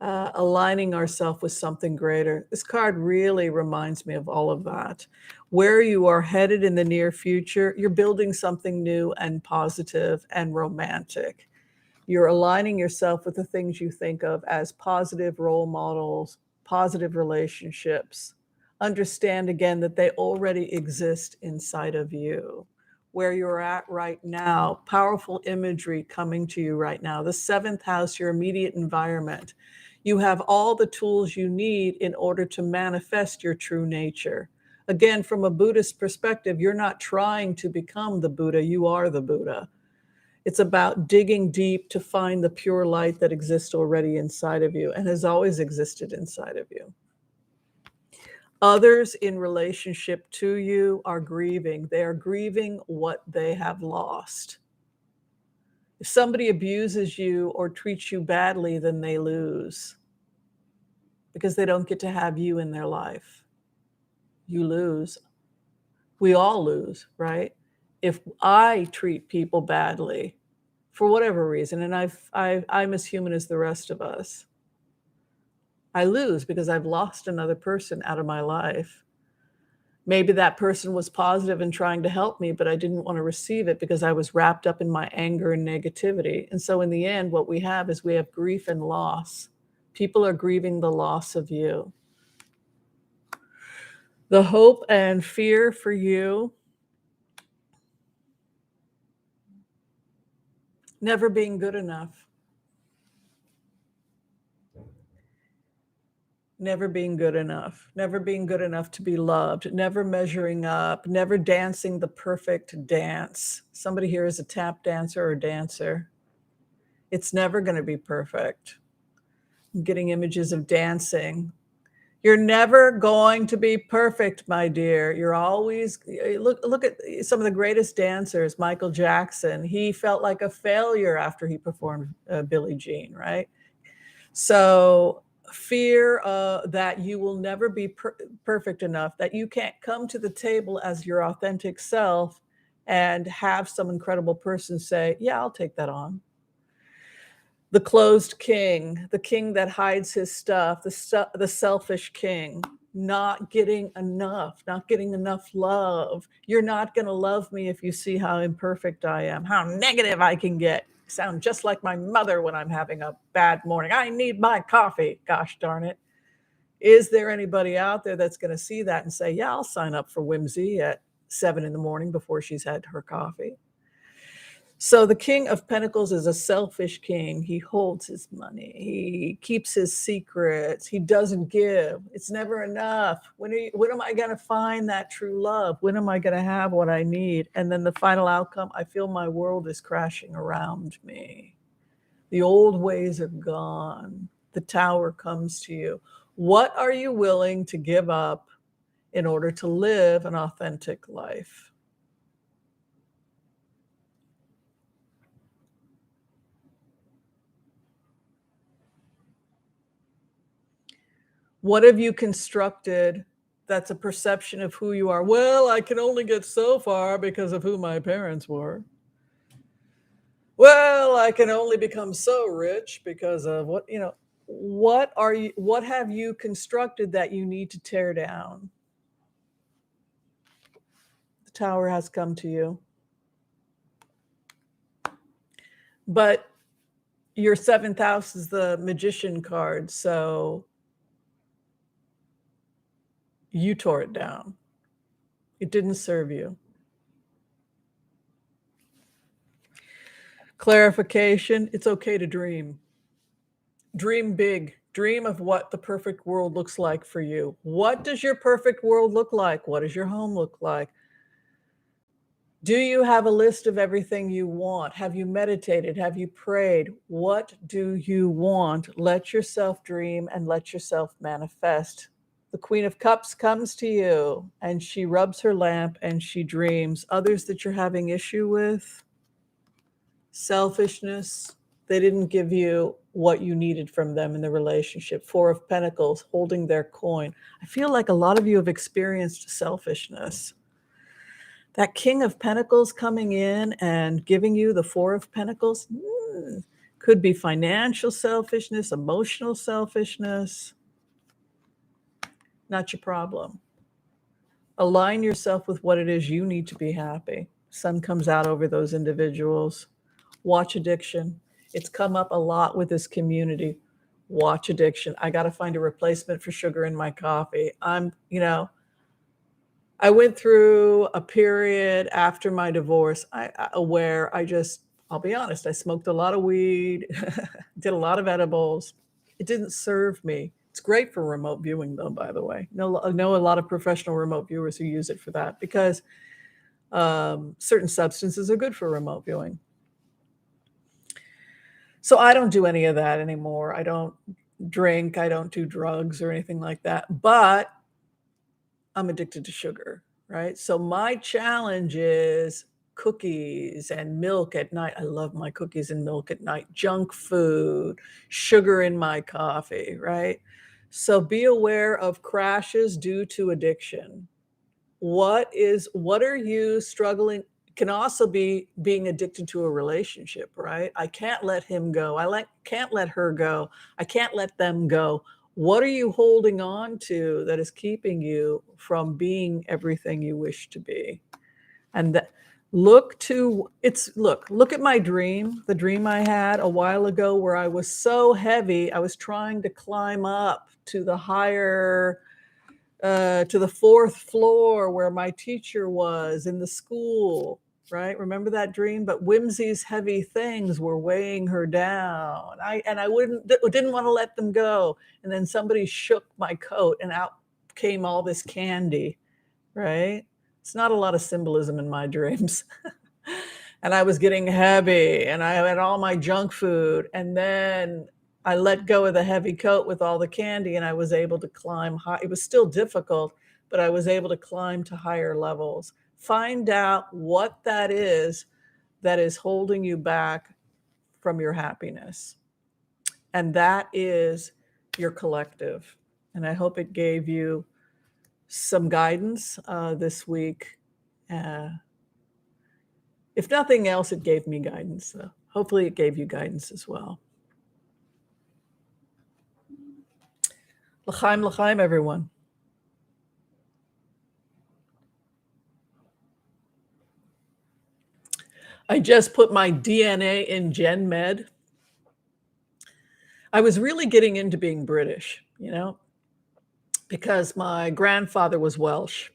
aligning ourselves with something greater. This card really reminds me of all of that. Where you are headed in the near future, you're building something new and positive and romantic. You're aligning yourself with the things you think of as positive role models, positive relationships. Understand again that they already exist inside of you. Where you're at right now, powerful imagery coming to you right now. The seventh house, your immediate environment. You have all the tools you need in order to manifest your true nature. Again, from a Buddhist perspective, you're not trying to become the Buddha, you are the Buddha. It's about digging deep to find the pure light that exists already inside of you and has always existed inside of you. Others in relationship to you are grieving. They are grieving what they have lost. If somebody abuses you or treats you badly, then they lose because they don't get to have you in their life. You lose. We all lose, right? If I treat people badly, for whatever reason, and I'm as human as the rest of us, I lose because I've lost another person out of my life. Maybe that person was positive in trying to help me, but I didn't want to receive it because I was wrapped up in my anger and negativity. And so in the end, what we have is we have grief and loss. People are grieving the loss of you. The hope and fear for you, never being good enough. Never being good enough, never being good enough to be loved, never measuring up, never dancing the perfect dance. Somebody here is a tap dancer or dancer. It's never going to be perfect. I'm getting images of dancing. You're never going to be perfect, my dear. You're always, look at some of the greatest dancers. Michael Jackson, he felt like a failure after he performed Billie Jean, right? So fear that you will never be perfect enough, that you can't come to the table as your authentic self and have some incredible person say, yeah, I'll take that on. The closed king, the king that hides his stuff, the selfish king, not getting enough love. You're not going to love me if you see how imperfect I am, how negative I can get. Sound just like my mother when I'm having a bad morning. I need my coffee. Gosh darn it. Is there anybody out there that's going to see that and say, yeah, I'll sign up for Whimsy at 7 a.m. before she's had her coffee? So the King of Pentacles is a selfish king. He holds his money. He keeps his secrets. He doesn't give. It's never enough. When am I going to find that true love? When am I going to have what I need? And then the final outcome, I feel my world is crashing around me. The old ways are gone. The tower comes to you. What are you willing to give up in order to live an authentic life? What have you constructed that's a perception of who you are? Well, I can only get so far because of who my parents were. Well, I can only become so rich because of what have you constructed that you need to tear down? The tower has come to you. But your seventh house is the magician card, so you tore it down. It didn't serve you. Clarification, it's okay to dream. Dream big. Dream of what the perfect world looks like for you. What does your perfect world look like? What does your home look like? Do you have a list of everything you want? Have you meditated? Have you prayed? What do you want? Let yourself dream and let yourself manifest. The Queen of Cups comes to you and she rubs her lamp and she dreams. Others that you're having issue with, selfishness, they didn't give you what you needed from them in the relationship. Four of Pentacles, holding their coin. I feel like a lot of you have experienced selfishness. That King of Pentacles coming in and giving you the Four of Pentacles Could be financial selfishness, emotional selfishness. Not your problem. Align yourself with what it is you need to be happy. Sun comes out over those individuals. Watch addiction. It's come up a lot with this community. Watch addiction. I got to find a replacement for sugar in my coffee. I went through a period after my divorce where I'll be honest, I smoked a lot of weed, did a lot of edibles. It didn't serve me. It's great for remote viewing, though, by the way. I know a lot of professional remote viewers who use it for that because certain substances are good for remote viewing. So I don't do any of that anymore. I don't drink. I don't do drugs or anything like that. But I'm addicted to sugar, right? So my challenge is cookies and milk at night. I love my cookies and milk at night. Junk food, sugar in my coffee, right? So be aware of crashes due to addiction. What are you struggling? Can also be being addicted to a relationship, right? I can't let him go. Can't let her go. I can't let them go. What are you holding on to that is keeping you from being everything you wish to be? And look at my dream, the dream I had a while ago where I was so heavy, I was trying to climb up to the higher, to the 4th floor where my teacher was in the school, right? Remember that dream? But Whimsy's heavy things were weighing her down. I didn't want to let them go. And then somebody shook my coat and out came all this candy, right? It's not a lot of symbolism in my dreams. And I was getting heavy and I had all my junk food. And then I let go of the heavy coat with all the candy and I was able to climb high. It was still difficult, but I was able to climb to higher levels. Find out what that is holding you back from your happiness. And that is your collective. And I hope it gave you some guidance this week. If nothing else, it gave me guidance. So hopefully it gave you guidance as well. L'chaim, l'chaim, everyone. I just put my DNA in Gen Med. I was really getting into being British, because my grandfather was Welsh.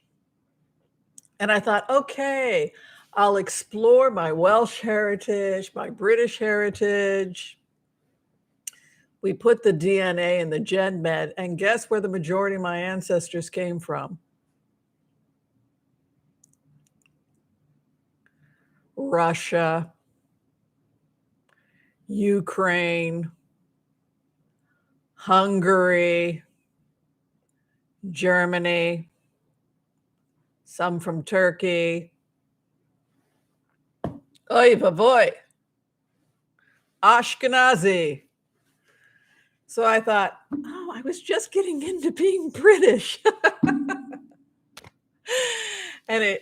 And I thought, okay, I'll explore my Welsh heritage, my British heritage. We put the DNA in the Gen Med, and guess where the majority of my ancestors came from? Russia, Ukraine, Hungary, Germany, some from Turkey. Oy vavoy, Ashkenazi. So I thought, I was just getting into being British. And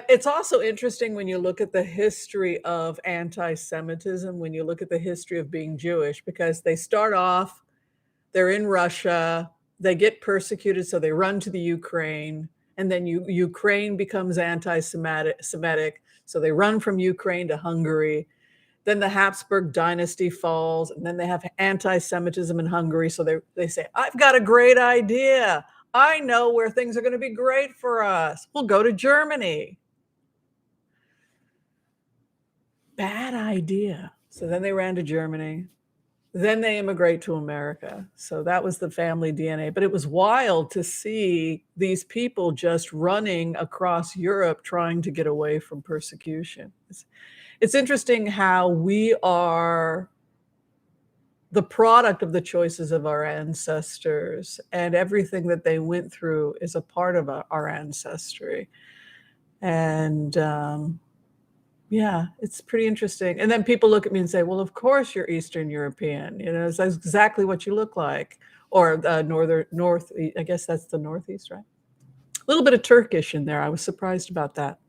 it's also interesting when you look at the history of anti-Semitism, when you look at the history of being Jewish, because they start off, they're in Russia, they get persecuted, so they run to the Ukraine, and then Ukraine becomes anti-Semitic, so they run from Ukraine to Hungary. Then the Habsburg dynasty falls, and then they have anti-Semitism in Hungary, so they say, I've got a great idea. I know where things are going to be great for us. We'll go to Germany. Bad idea. So then they ran to Germany. Then they immigrate to America. So that was the family DNA. But it was wild to see these people just running across Europe trying to get away from persecution. It's interesting how we are the product of the choices of our ancestors, and everything that they went through is a part of our ancestry. And it's pretty interesting. And then people look at me and say, well, of course you're Eastern European. That's exactly what you look like. Or north, I guess that's the Northeast, right? A little bit of Turkish in there. I was surprised about that.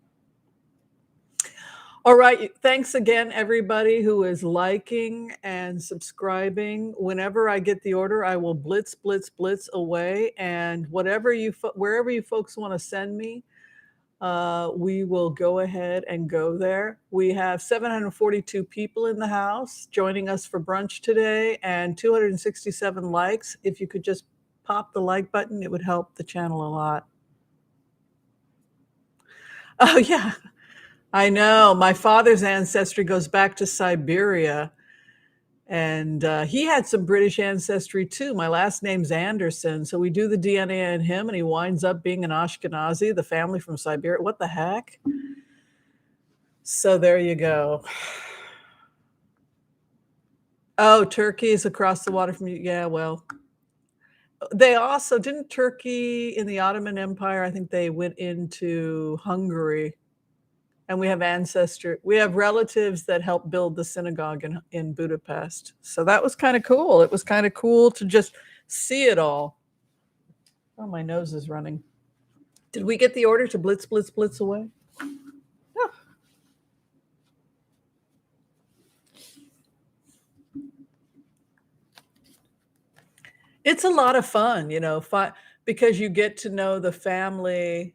All right. Thanks again, everybody who is liking and subscribing. Whenever I get the order, I will blitz, blitz, blitz away. And wherever you folks want to send me, we will go ahead and go there. We have 742 people in the house joining us for brunch today and 267 likes. If you could just pop the like button, it would help the channel a lot. Oh, yeah. I know. My father's ancestry goes back to Siberia, and he had some British ancestry too. My last name's Anderson, so we do the DNA in him, and he winds up being an Ashkenazi, the family from Siberia. What the heck? So there you go. Oh, Turkey is across the water from you. Yeah, well, they also didn't Turkey in the Ottoman Empire. I think they went into Hungary. And we have relatives that helped build the synagogue in Budapest. So that was kind of cool. It was kind of cool to just see it all. Oh, my nose is running. Did we get the order to blitz, blitz, blitz away? Oh. It's a lot of fun, because you get to know the family.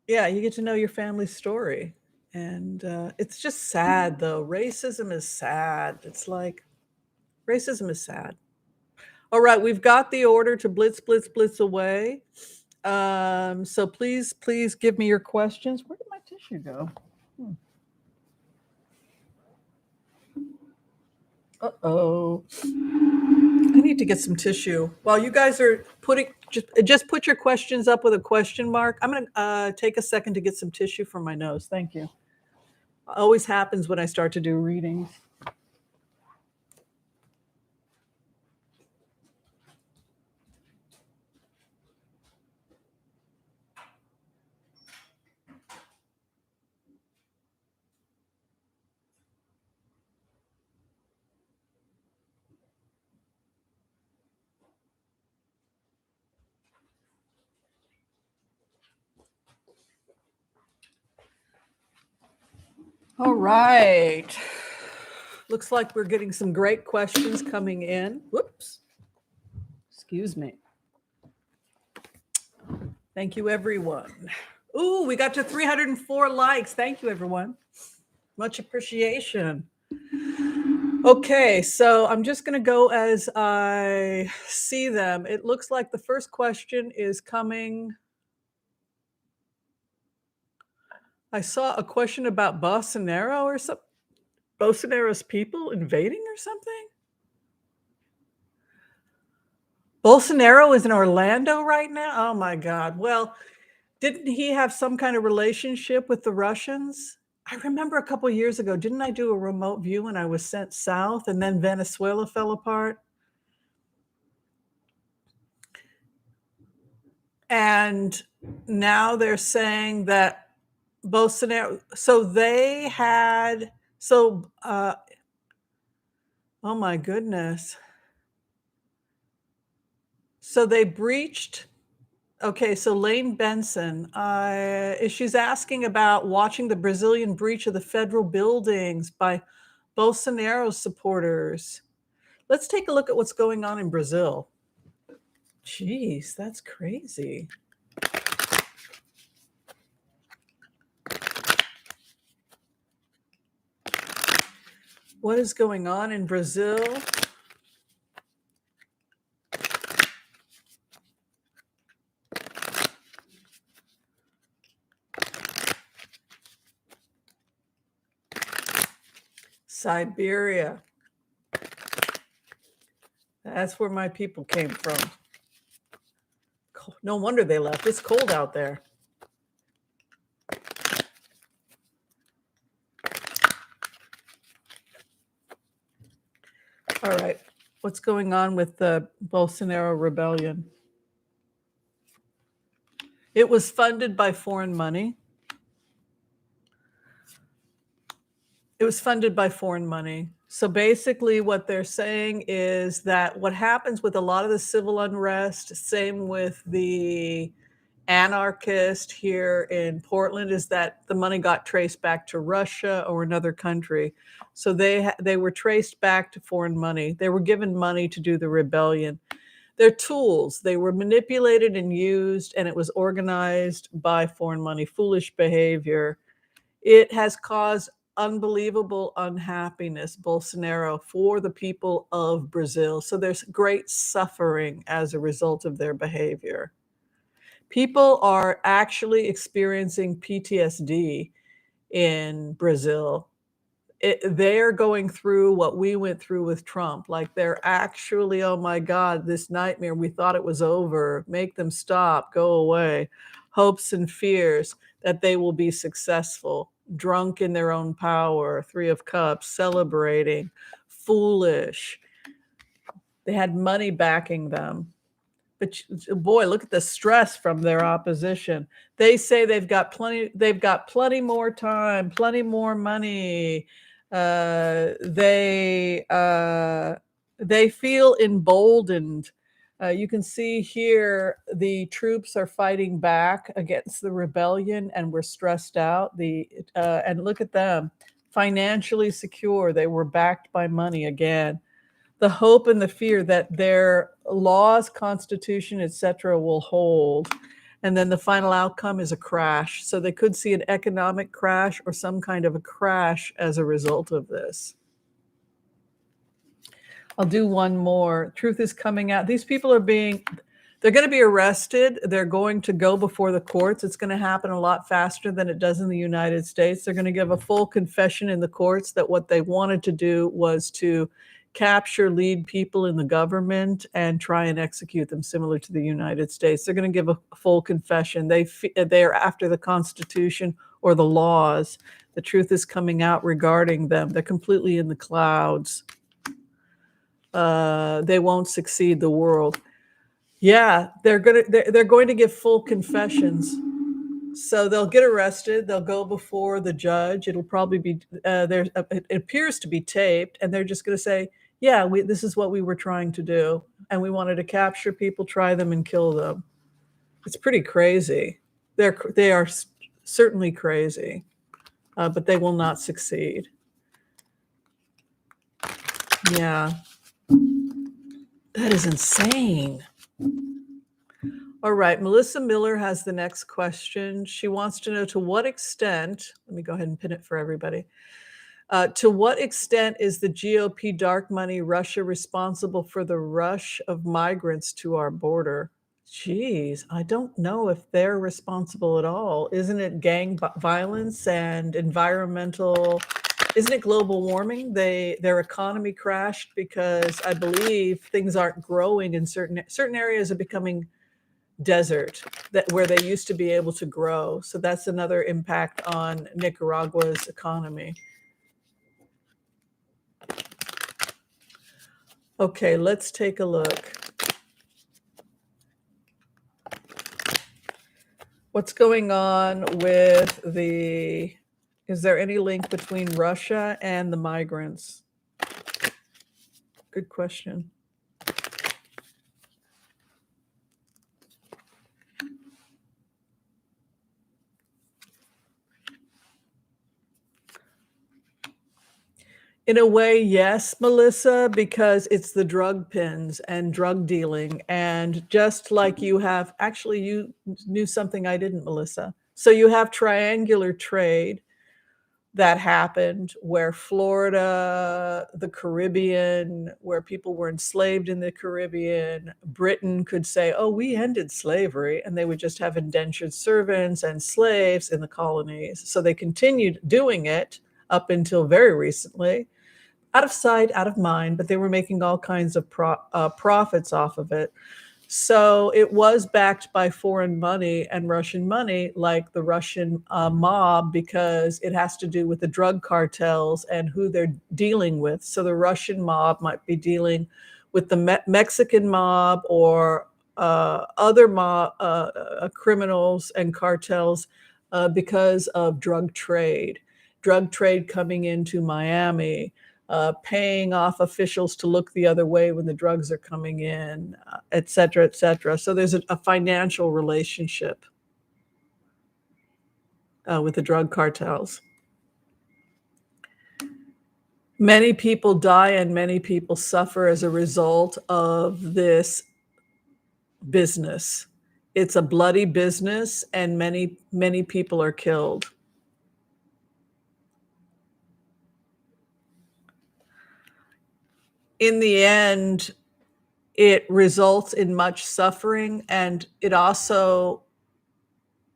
Yeah, you get to know your family's story. And it's just sad, though. Racism is sad. It's like, racism is sad. All right, we've got the order to blitz, blitz, blitz away. So please give me your questions. Where did my tissue go? Uh-oh. I need to get some tissue. While you guys are just put your questions up with a question mark. I'm going to take a second to get some tissue from my nose. Thank you. Always happens when I start to do readings. All right. Looks like we're getting some great questions coming in. Whoops. Excuse me. Thank you, everyone. Ooh, we got to 304 likes. Thank you, everyone. Much appreciation. Okay, so I'm just going to go as I see them. It looks like the first question is coming. I saw a question about Bolsonaro or something. Bolsonaro's people invading or something? Bolsonaro is in Orlando right now? Oh my God. Well, didn't he have some kind of relationship with the Russians? I remember a couple of years ago, didn't I do a remote view when I was sent south and then Venezuela fell apart? And now they're saying that Bolsonaro, oh my goodness. So they breached. Okay, so Lane Benson, she's asking about watching the Brazilian breach of the federal buildings by Bolsonaro supporters. Let's take a look at what's going on in Brazil. Jeez, that's crazy. What is going on in Brazil? Siberia. That's where my people came from. No wonder they left. It's cold out there. All right. What's going on with the Bolsonaro rebellion? It was funded by foreign money. It was funded by foreign money. So basically what they're saying is that what happens with a lot of the civil unrest, same with the anarchist here in Portland is that the money got traced back to Russia or another country. So they were traced back to foreign money. They were given money to do the rebellion. They're tools. They were manipulated and used, and it was organized by foreign money. Foolish behavior. It has caused unbelievable unhappiness, Bolsonaro, for the people of Brazil. So there's great suffering as a result of their behavior. People are actually experiencing PTSD in Brazil. They're going through what we went through with Trump. Like they're actually, oh my God, this nightmare, we thought it was over. Make them stop, go away. Hopes and fears that they will be successful, drunk in their own power, Three of Cups, celebrating, foolish. They had money backing them. But boy, look at the stress from their opposition. They say they've got plenty more time, plenty more money. They feel emboldened. You can see here the troops are fighting back against the rebellion, and we're stressed out. And look at them, financially secure. They were backed by money again. The hope and the fear that their laws, constitution, etc., will hold. And then the final outcome is a crash. So they could see an economic crash or some kind of a crash as a result of this. I'll do one more. Truth is coming out. These people they're going to be arrested. They're going to go before the courts. It's going to happen a lot faster than it does in the United States. They're going to give a full confession in the courts that what they wanted to do was to capture lead people in the government and try and execute them, similar to the United States. They're going to give a full confession. They are after the Constitution or the laws. The truth is coming out regarding them. They're completely in the clouds. They won't succeed the world. Yeah, they're going to give full confessions. So they'll get arrested. They'll go before the judge. It'll probably be it appears to be taped, and they're just going to say, "Yeah, this is what we were trying to do, and we wanted to capture people, try them, and kill them." It's pretty crazy. They are certainly crazy, but they will not succeed. Yeah, that is insane. All right, Melissa Miller has the next question. She wants to know, to what extent, let me go ahead and pin it for everybody. To what extent is the GOP dark money Russia responsible for the rush of migrants to our border? Geez, I don't know if they're responsible at all. Isn't it gang violence and environmental, isn't it global warming? Their economy crashed because I believe things aren't growing in certain areas are becoming desert where they used to be able to grow. So that's another impact on Nicaragua's economy. Okay, let's take a look. What's going on with is there any link between Russia and the migrants? Good question. In a way, yes, Melissa, because it's the drug pins and drug dealing. And just like you have, actually, you knew something I didn't, Melissa. So you have triangular trade that happened where Florida, the Caribbean, where people were enslaved in the Caribbean, Britain could say, oh, we ended slavery, and they would just have indentured servants and slaves in the colonies. So they continued doing it up until very recently, out of sight, out of mind, but they were making all kinds of profits off of it. So it was backed by foreign money and Russian money, like the Russian mob, because it has to do with the drug cartels and who they're dealing with. So the Russian mob might be dealing with the Mexican mob or other mob criminals and cartels because of drug trade coming into Miami. Paying off officials to look the other way when the drugs are coming in, et cetera, et cetera. So there's a financial relationship. with the drug cartels. Many people die and many people suffer as a result of this business. It's a bloody business, and many, many people are killed. In the end, it results in much suffering, and it also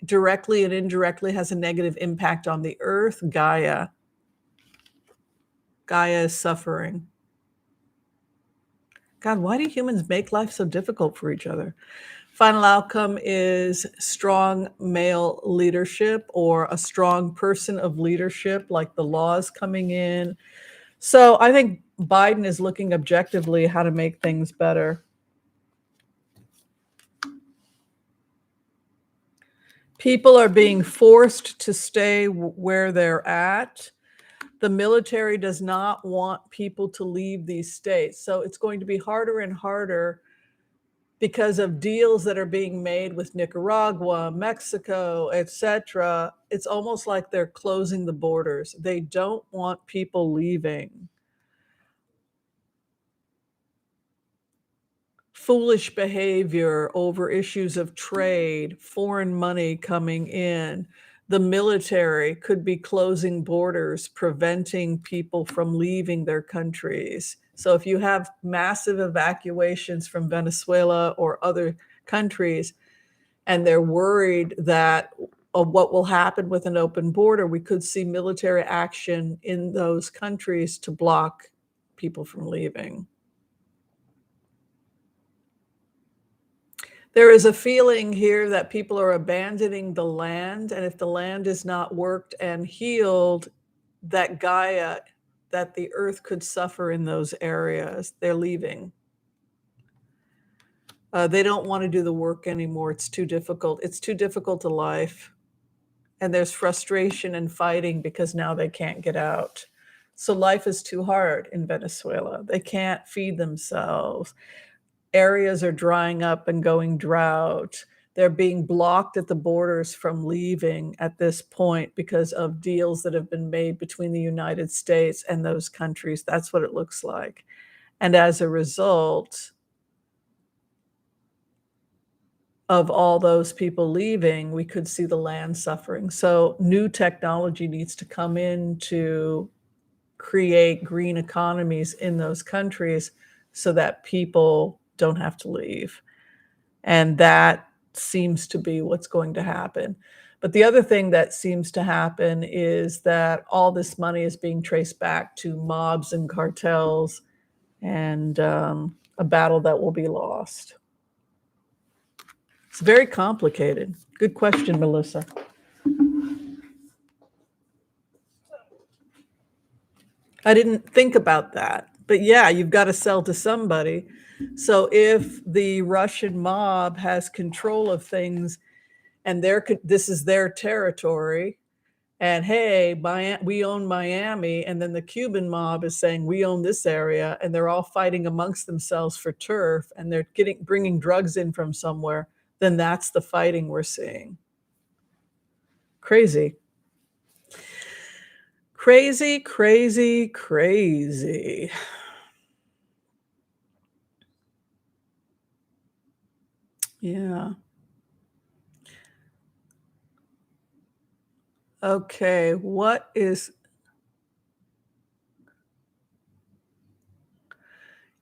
directly and indirectly has a negative impact on the earth, Gaia. Gaia is suffering. God, why do humans make life so difficult for each other? Final outcome is strong male leadership, or a strong person of leadership, like the laws coming in. So I think Biden is looking objectively how to make things better. People are being forced to stay where they're at. The military does not want people to leave these states. So it's going to be harder and harder because of deals that are being made with Nicaragua, Mexico, etc. It's almost like they're closing the borders. They don't want people leaving. Foolish behavior over issues of trade, foreign money coming in. The military could be closing borders, preventing people from leaving their countries. So if you have massive evacuations from Venezuela or other countries, and they're worried that what will happen with an open border, we could see military action in those countries to block people from leaving. There is a feeling here that people are abandoning the land, and if the land is not worked and healed, that Gaia, that the earth could suffer in those areas. They're leaving. They don't want to do the work anymore. It's too difficult. It's too difficult to life. And there's frustration and fighting because now they can't get out. So life is too hard in Venezuela. They can't feed themselves. Areas are drying up and going drought. They're being blocked at the borders from leaving at this point because of deals that have been made between the United States and those countries. That's what it looks like. And as a result of all those people leaving, we could see the land suffering. So new technology needs to come in to create green economies in those countries so that people don't have to leave. And that seems to be what's going to happen. But the other thing that seems to happen is that all this money is being traced back to mobs and cartels, and a battle that will be lost. It's very complicated. Good question, Melissa. I didn't think about that. But yeah, you've got to sell to somebody. So if the Russian mob has control of things and this is their territory, and hey, we own Miami, and then the Cuban mob is saying we own this area, and they're all fighting amongst themselves for turf, and they're bringing drugs in from somewhere, then that's the fighting we're seeing. Crazy. Crazy, crazy, crazy. Yeah. Okay, what is...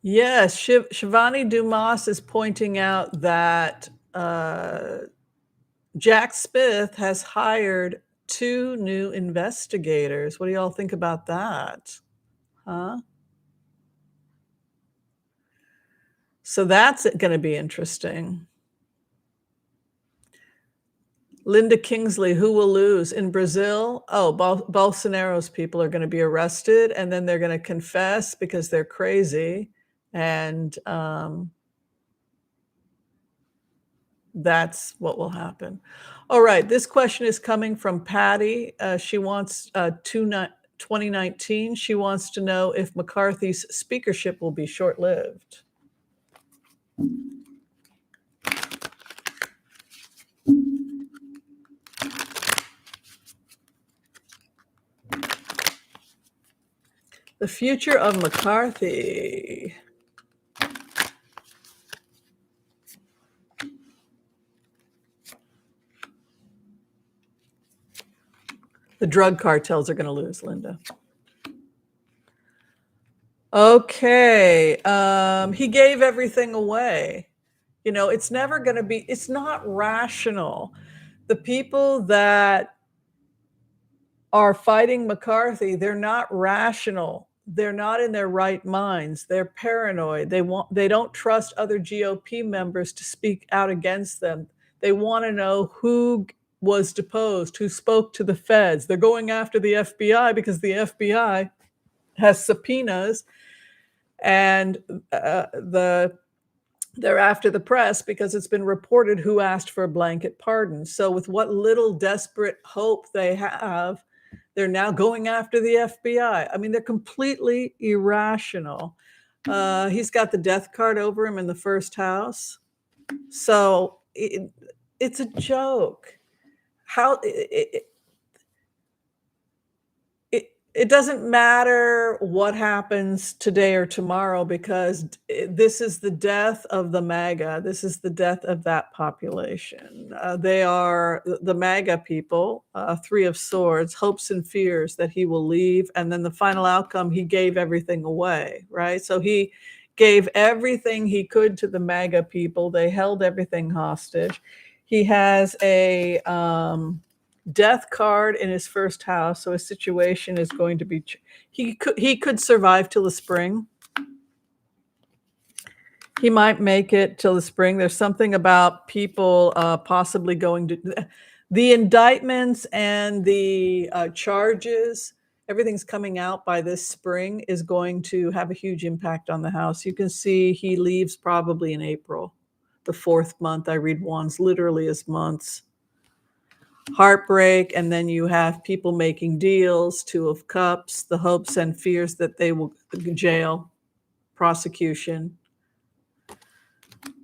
Yes, Shivani Dumas is pointing out that Jack Smith has hired 2 new investigators. What do y'all think about that? Huh? So that's going to be interesting. Linda Kingsley, who will lose? In Brazil, Bolsonaro's people are going to be arrested, and then they're going to confess because they're crazy. And that's what will happen. All right, this question is coming from Patty. She wants 2019. She wants to know if McCarthy's speakership will be short-lived. The future of McCarthy. The drug cartels are going to lose, Linda. Okay. He gave everything away. You know, it's never going to be, it's not rational. The people that are fighting McCarthy, they're not rational. They're not in their right minds. They're paranoid. They don't trust other GOP members to speak out against them. They want to know who was deposed, who spoke to the feds. They're going after the FBI because the FBI has subpoenas, and they're after the press because it's been reported who asked for a blanket pardon. So with what little desperate hope they have, they're now going after the FBI. I mean, they're completely irrational. He's got the death card over him in the first house. So it's a joke. How it doesn't matter what happens today or tomorrow, because this is the death of the MAGA. This is the death of that population. They are the MAGA people, Three of Swords, hopes and fears that he will leave. And then the final outcome, he gave everything away, right? So he gave everything he could to the MAGA people. They held everything hostage. He has a death card in his first house, so his situation is going to be he could survive till the spring. He might make it till the spring. There's something about people possibly going to the indictments and the charges. Everything's coming out by this spring is going to have a huge impact on the House. You can see he leaves probably in April, the fourth month. I read wands literally as months. Heartbreak, and then you have people making deals, Two of Cups, the hopes and fears that they will jail, prosecution.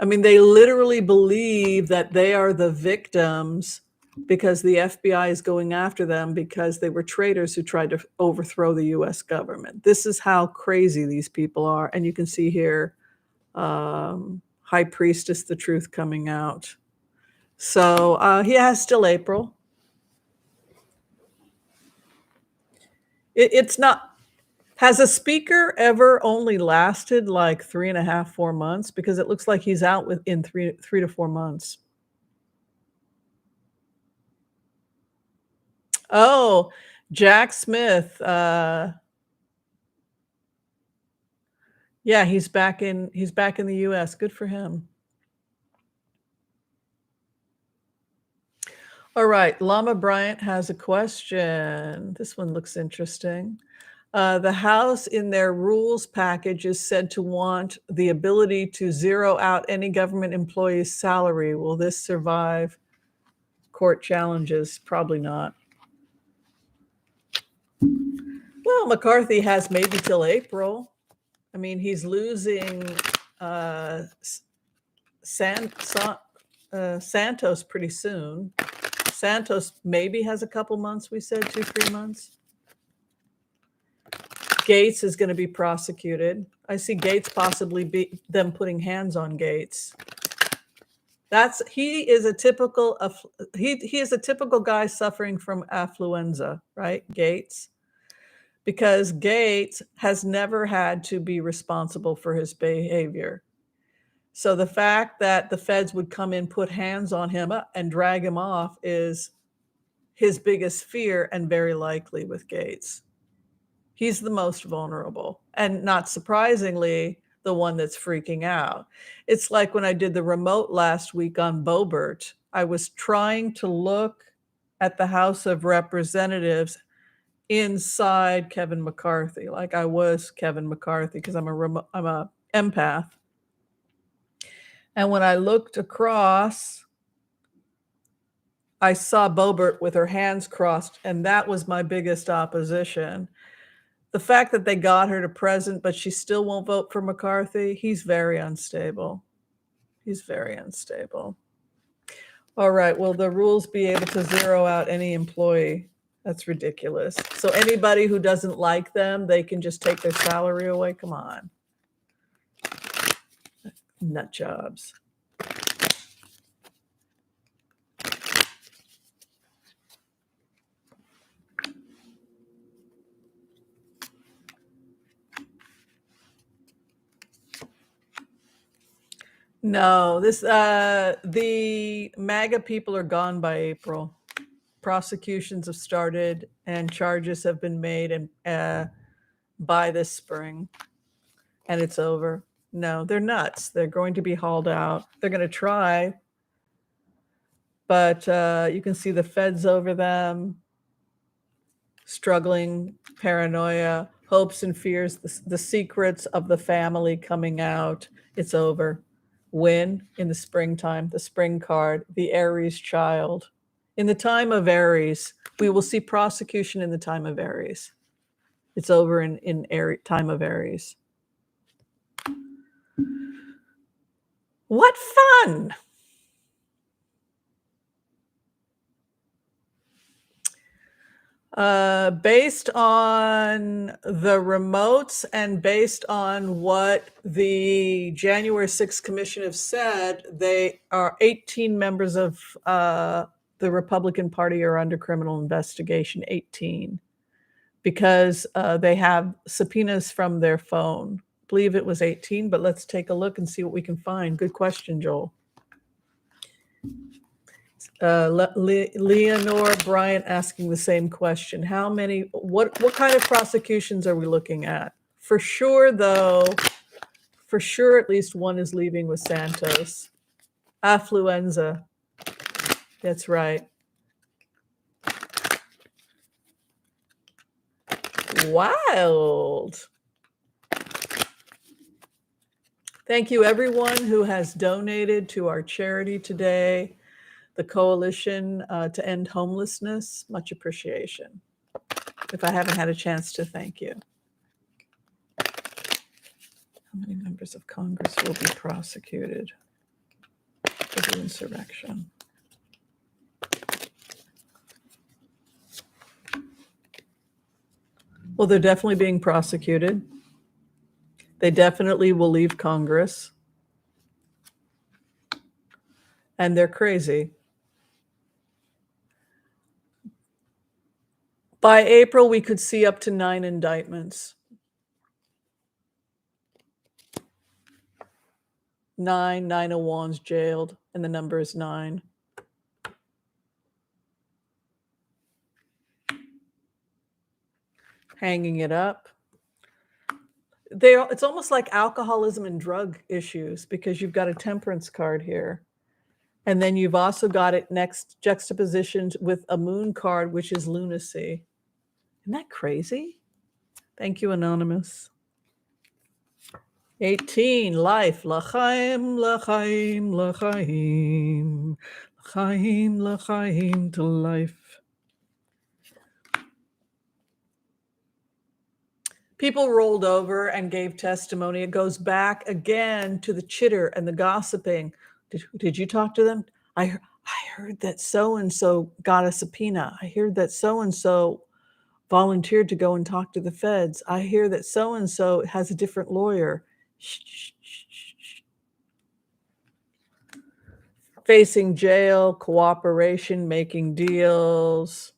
I mean, they literally believe that they are the victims because the FBI is going after them because they were traitors who tried to overthrow the US government. This is how crazy these people are. And you can see here, High Priestess, the truth coming out. So he has still April. It's not, has a speaker ever only lasted like 3.5, 4 months? Because it looks like he's out within three to 4 months. Oh, Jack Smith. Yeah, he's back in the US. Good for him. All right, Llama Bryant has a question. This one looks interesting. The House in their rules package is said to want the ability to zero out any government employee's salary. Will this survive court challenges? Probably not. Well, McCarthy has maybe till April. I mean, he's losing Santos pretty soon. Santos maybe has a couple months, we said 2-3 months. Gaetz is going to be prosecuted. I see Gaetz possibly them putting hands on Gaetz. He is a typical guy suffering from affluenza, right? Gaetz. Because Gaetz has never had to be responsible for his behavior. So the fact that the feds would come in, put hands on him and drag him off is his biggest fear, and very likely with Gaetz. He's the most vulnerable, and not surprisingly, the one that's freaking out. It's like when I did the remote last week on Boebert, I was trying to look at the House of Representatives inside Kevin McCarthy, like I was Kevin McCarthy, because I'm a empath. And when I looked across, I saw Boebert with her hands crossed, and that was my biggest opposition. The fact that they got her to president, but she still won't vote for McCarthy, he's very unstable. He's very unstable. All right, will the rules be able to zero out any employee? That's ridiculous. So anybody who doesn't like them, they can just take their salary away? Come on. Nut jobs. No, the MAGA people are gone by April. Prosecutions have started and charges have been made and by this spring, and it's over. No, they're nuts. They're going to be hauled out. They're going to try, but you can see the feds over them, struggling, paranoia, hopes and fears, the secrets of the family coming out. It's over. When? In the springtime, the spring card, the Aries child. In the time of Aries, we will see prosecution in the time of Aries. It's over in time of Aries. What fun! Based on the remotes and based on what the January 6th Commission have said, they are 18 members of the Republican Party are under criminal investigation, 18, because they have subpoenas from their phone. I believe it was 18, but let's take a look and see what we can find. Good question, Joel. Leonore Bryant asking the same question. How many, what kind of prosecutions are we looking at? For sure, though, for sure, at least one is leaving with Santos. Affluenza. That's right. Wild. Thank you, everyone who has donated to our charity today, the Coalition to End Homelessness. Much appreciation. If I haven't had a chance to thank you. How many members of Congress will be prosecuted for the insurrection? Well, they're definitely being prosecuted. They definitely will leave Congress. And they're crazy. By April, we could see up to 9 indictments. 901's jailed, and the number is 9. Hanging it up. It's almost like alcoholism and drug issues, because you've got a temperance card here. And then you've also got it next juxtapositioned with a moon card, which is lunacy. Isn't that crazy? Thank you, Anonymous. 18, life. L'chaim, l'chaim, l'chaim. L'chaim, l'chaim, to life. People rolled over and gave testimony. It goes back again to the chitter and the gossiping. Did you talk to them? I heard that so-and-so got a subpoena. I heard that so-and-so volunteered to go and talk to the feds. I hear that so-and-so has a different lawyer. Shh, shh, shh, shh. Facing jail, cooperation, making deals.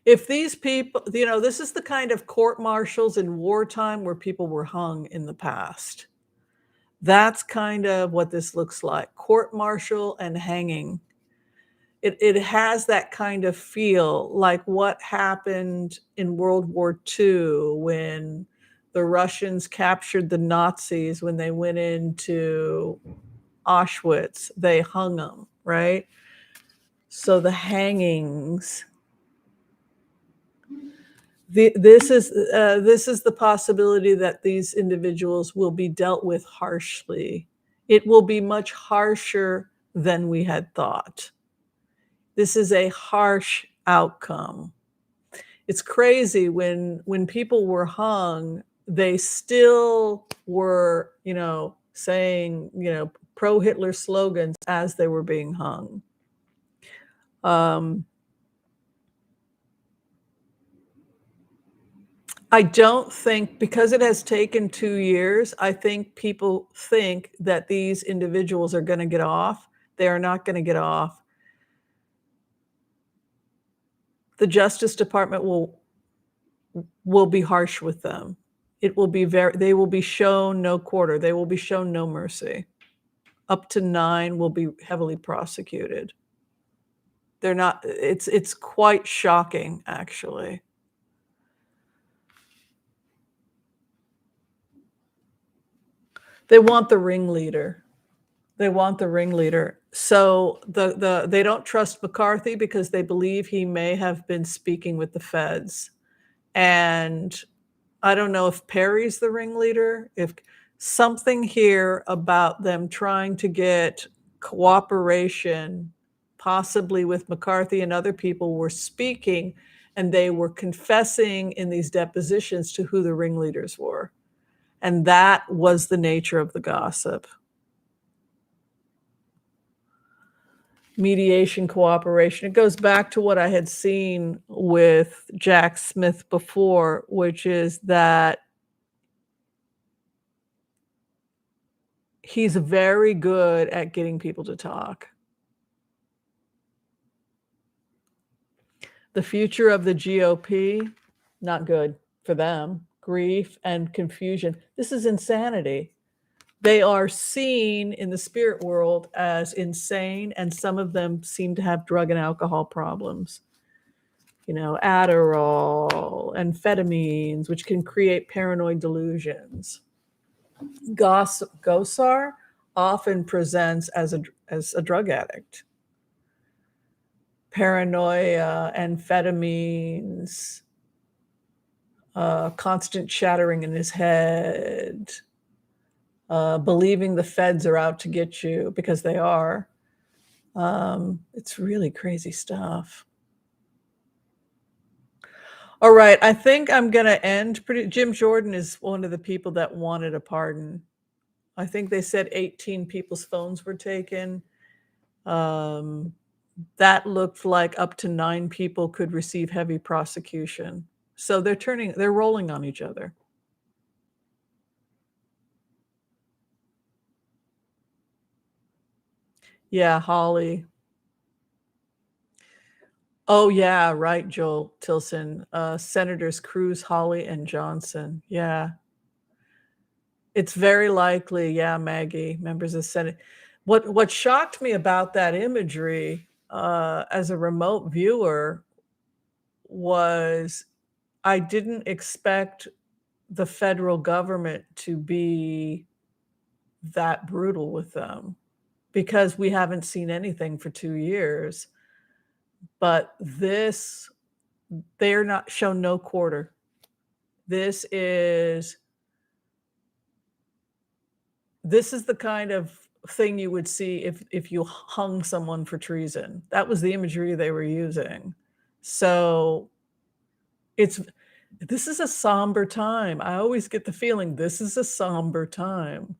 If these people, this is the kind of court-martials in wartime where people were hung in the past. That's kind of what this looks like. Court-martial and hanging. It has that kind of feel, like what happened in World War II when the Russians captured the Nazis when they went into Auschwitz. They hung them, right? So the hangings. This is the possibility that these individuals will be dealt with harshly. It will be much harsher than we had thought. This is a harsh outcome. It's crazy when people were hung, they still were, saying, pro-Hitler slogans as they were being hung. I don't think, because it has taken 2 years, I think people think that these individuals are gonna get off. They are not gonna get off. The Justice Department will be harsh with them. It will be they will be shown no quarter. They will be shown no mercy. Up to 9 will be heavily prosecuted. They're not, it's quite shocking, actually. They want the ringleader. They want the ringleader. So they don't trust McCarthy because they believe he may have been speaking with the feds. And I don't know if Perry's the ringleader, if something here about them trying to get cooperation, possibly with McCarthy and other people, were speaking, and they were confessing in these depositions to who the ringleaders were. And that was the nature of the gossip. Mediation, cooperation. It goes back to what I had seen with Jack Smith before, which is that he's very good at getting people to talk. The future of the GOP, not good for them. Grief and confusion. This is insanity. They are seen in the spirit world as insane, and some of them seem to have drug and alcohol problems. You know, Adderall, amphetamines, which can create paranoid delusions. Gosar often presents as a drug addict. Paranoia, amphetamines, constant chattering in his head, believing the feds are out to get you, because they are. It's really crazy stuff. All right, I think I'm going to end. Jim Jordan is one of the people that wanted a pardon. I think they said 18 people's phones were taken. That looked like up to 9 people could receive heavy prosecution. So they're rolling on each other. Yeah, Holly. Oh, yeah, right, Joel Tilson. Senators Cruz, Holly, and Johnson. Yeah. It's very likely, yeah, Maggie, members of the Senate. What shocked me about that imagery as a remote viewer was I didn't expect the federal government to be that brutal with them, because we haven't seen anything for 2 years. But they're not shown no quarter. This is the kind of thing you would see if you hung someone for treason. That was the imagery they were using. So this is a somber time. I always get the feeling this is a somber time.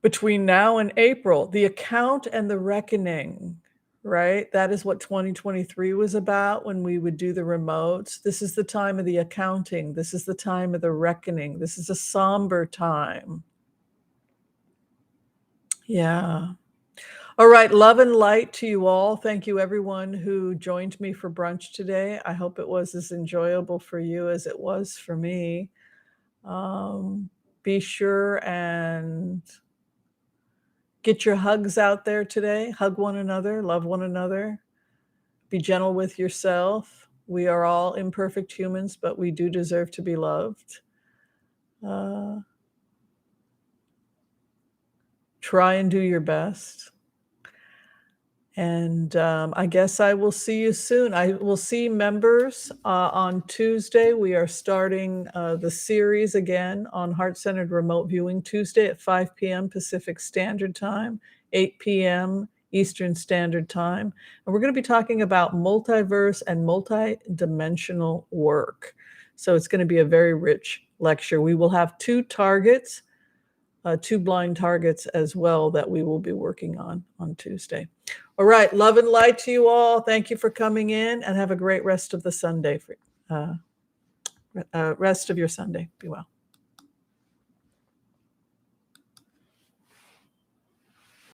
Between now and April, the account and the reckoning, right? That is what 2023 was about when we would do the remotes. This is the time of the accounting. This is the time of the reckoning. This is a somber time. Yeah. All right. Love and light to you all. Thank you, everyone who joined me for brunch today. I hope it was as enjoyable for you as it was for me. Be sure and get your hugs out there today. Hug one another, love one another. Be gentle with yourself. We are all imperfect humans, but we do deserve to be loved. Try and do your best. And I guess I will see you soon. I will see members on Tuesday. We are starting the series again on Heart-Centered Remote Viewing, Tuesday at 5 p.m. Pacific Standard Time, 8 p.m. Eastern Standard Time. And we're going to be talking about multiverse and multidimensional work. So it's going to be a very rich lecture. We will have 2 targets. two blind targets as well that we will be working on Tuesday. All right, love and light to you all. Thank you for coming in, and have a great rest of the Sunday. Rest of your Sunday. Be well.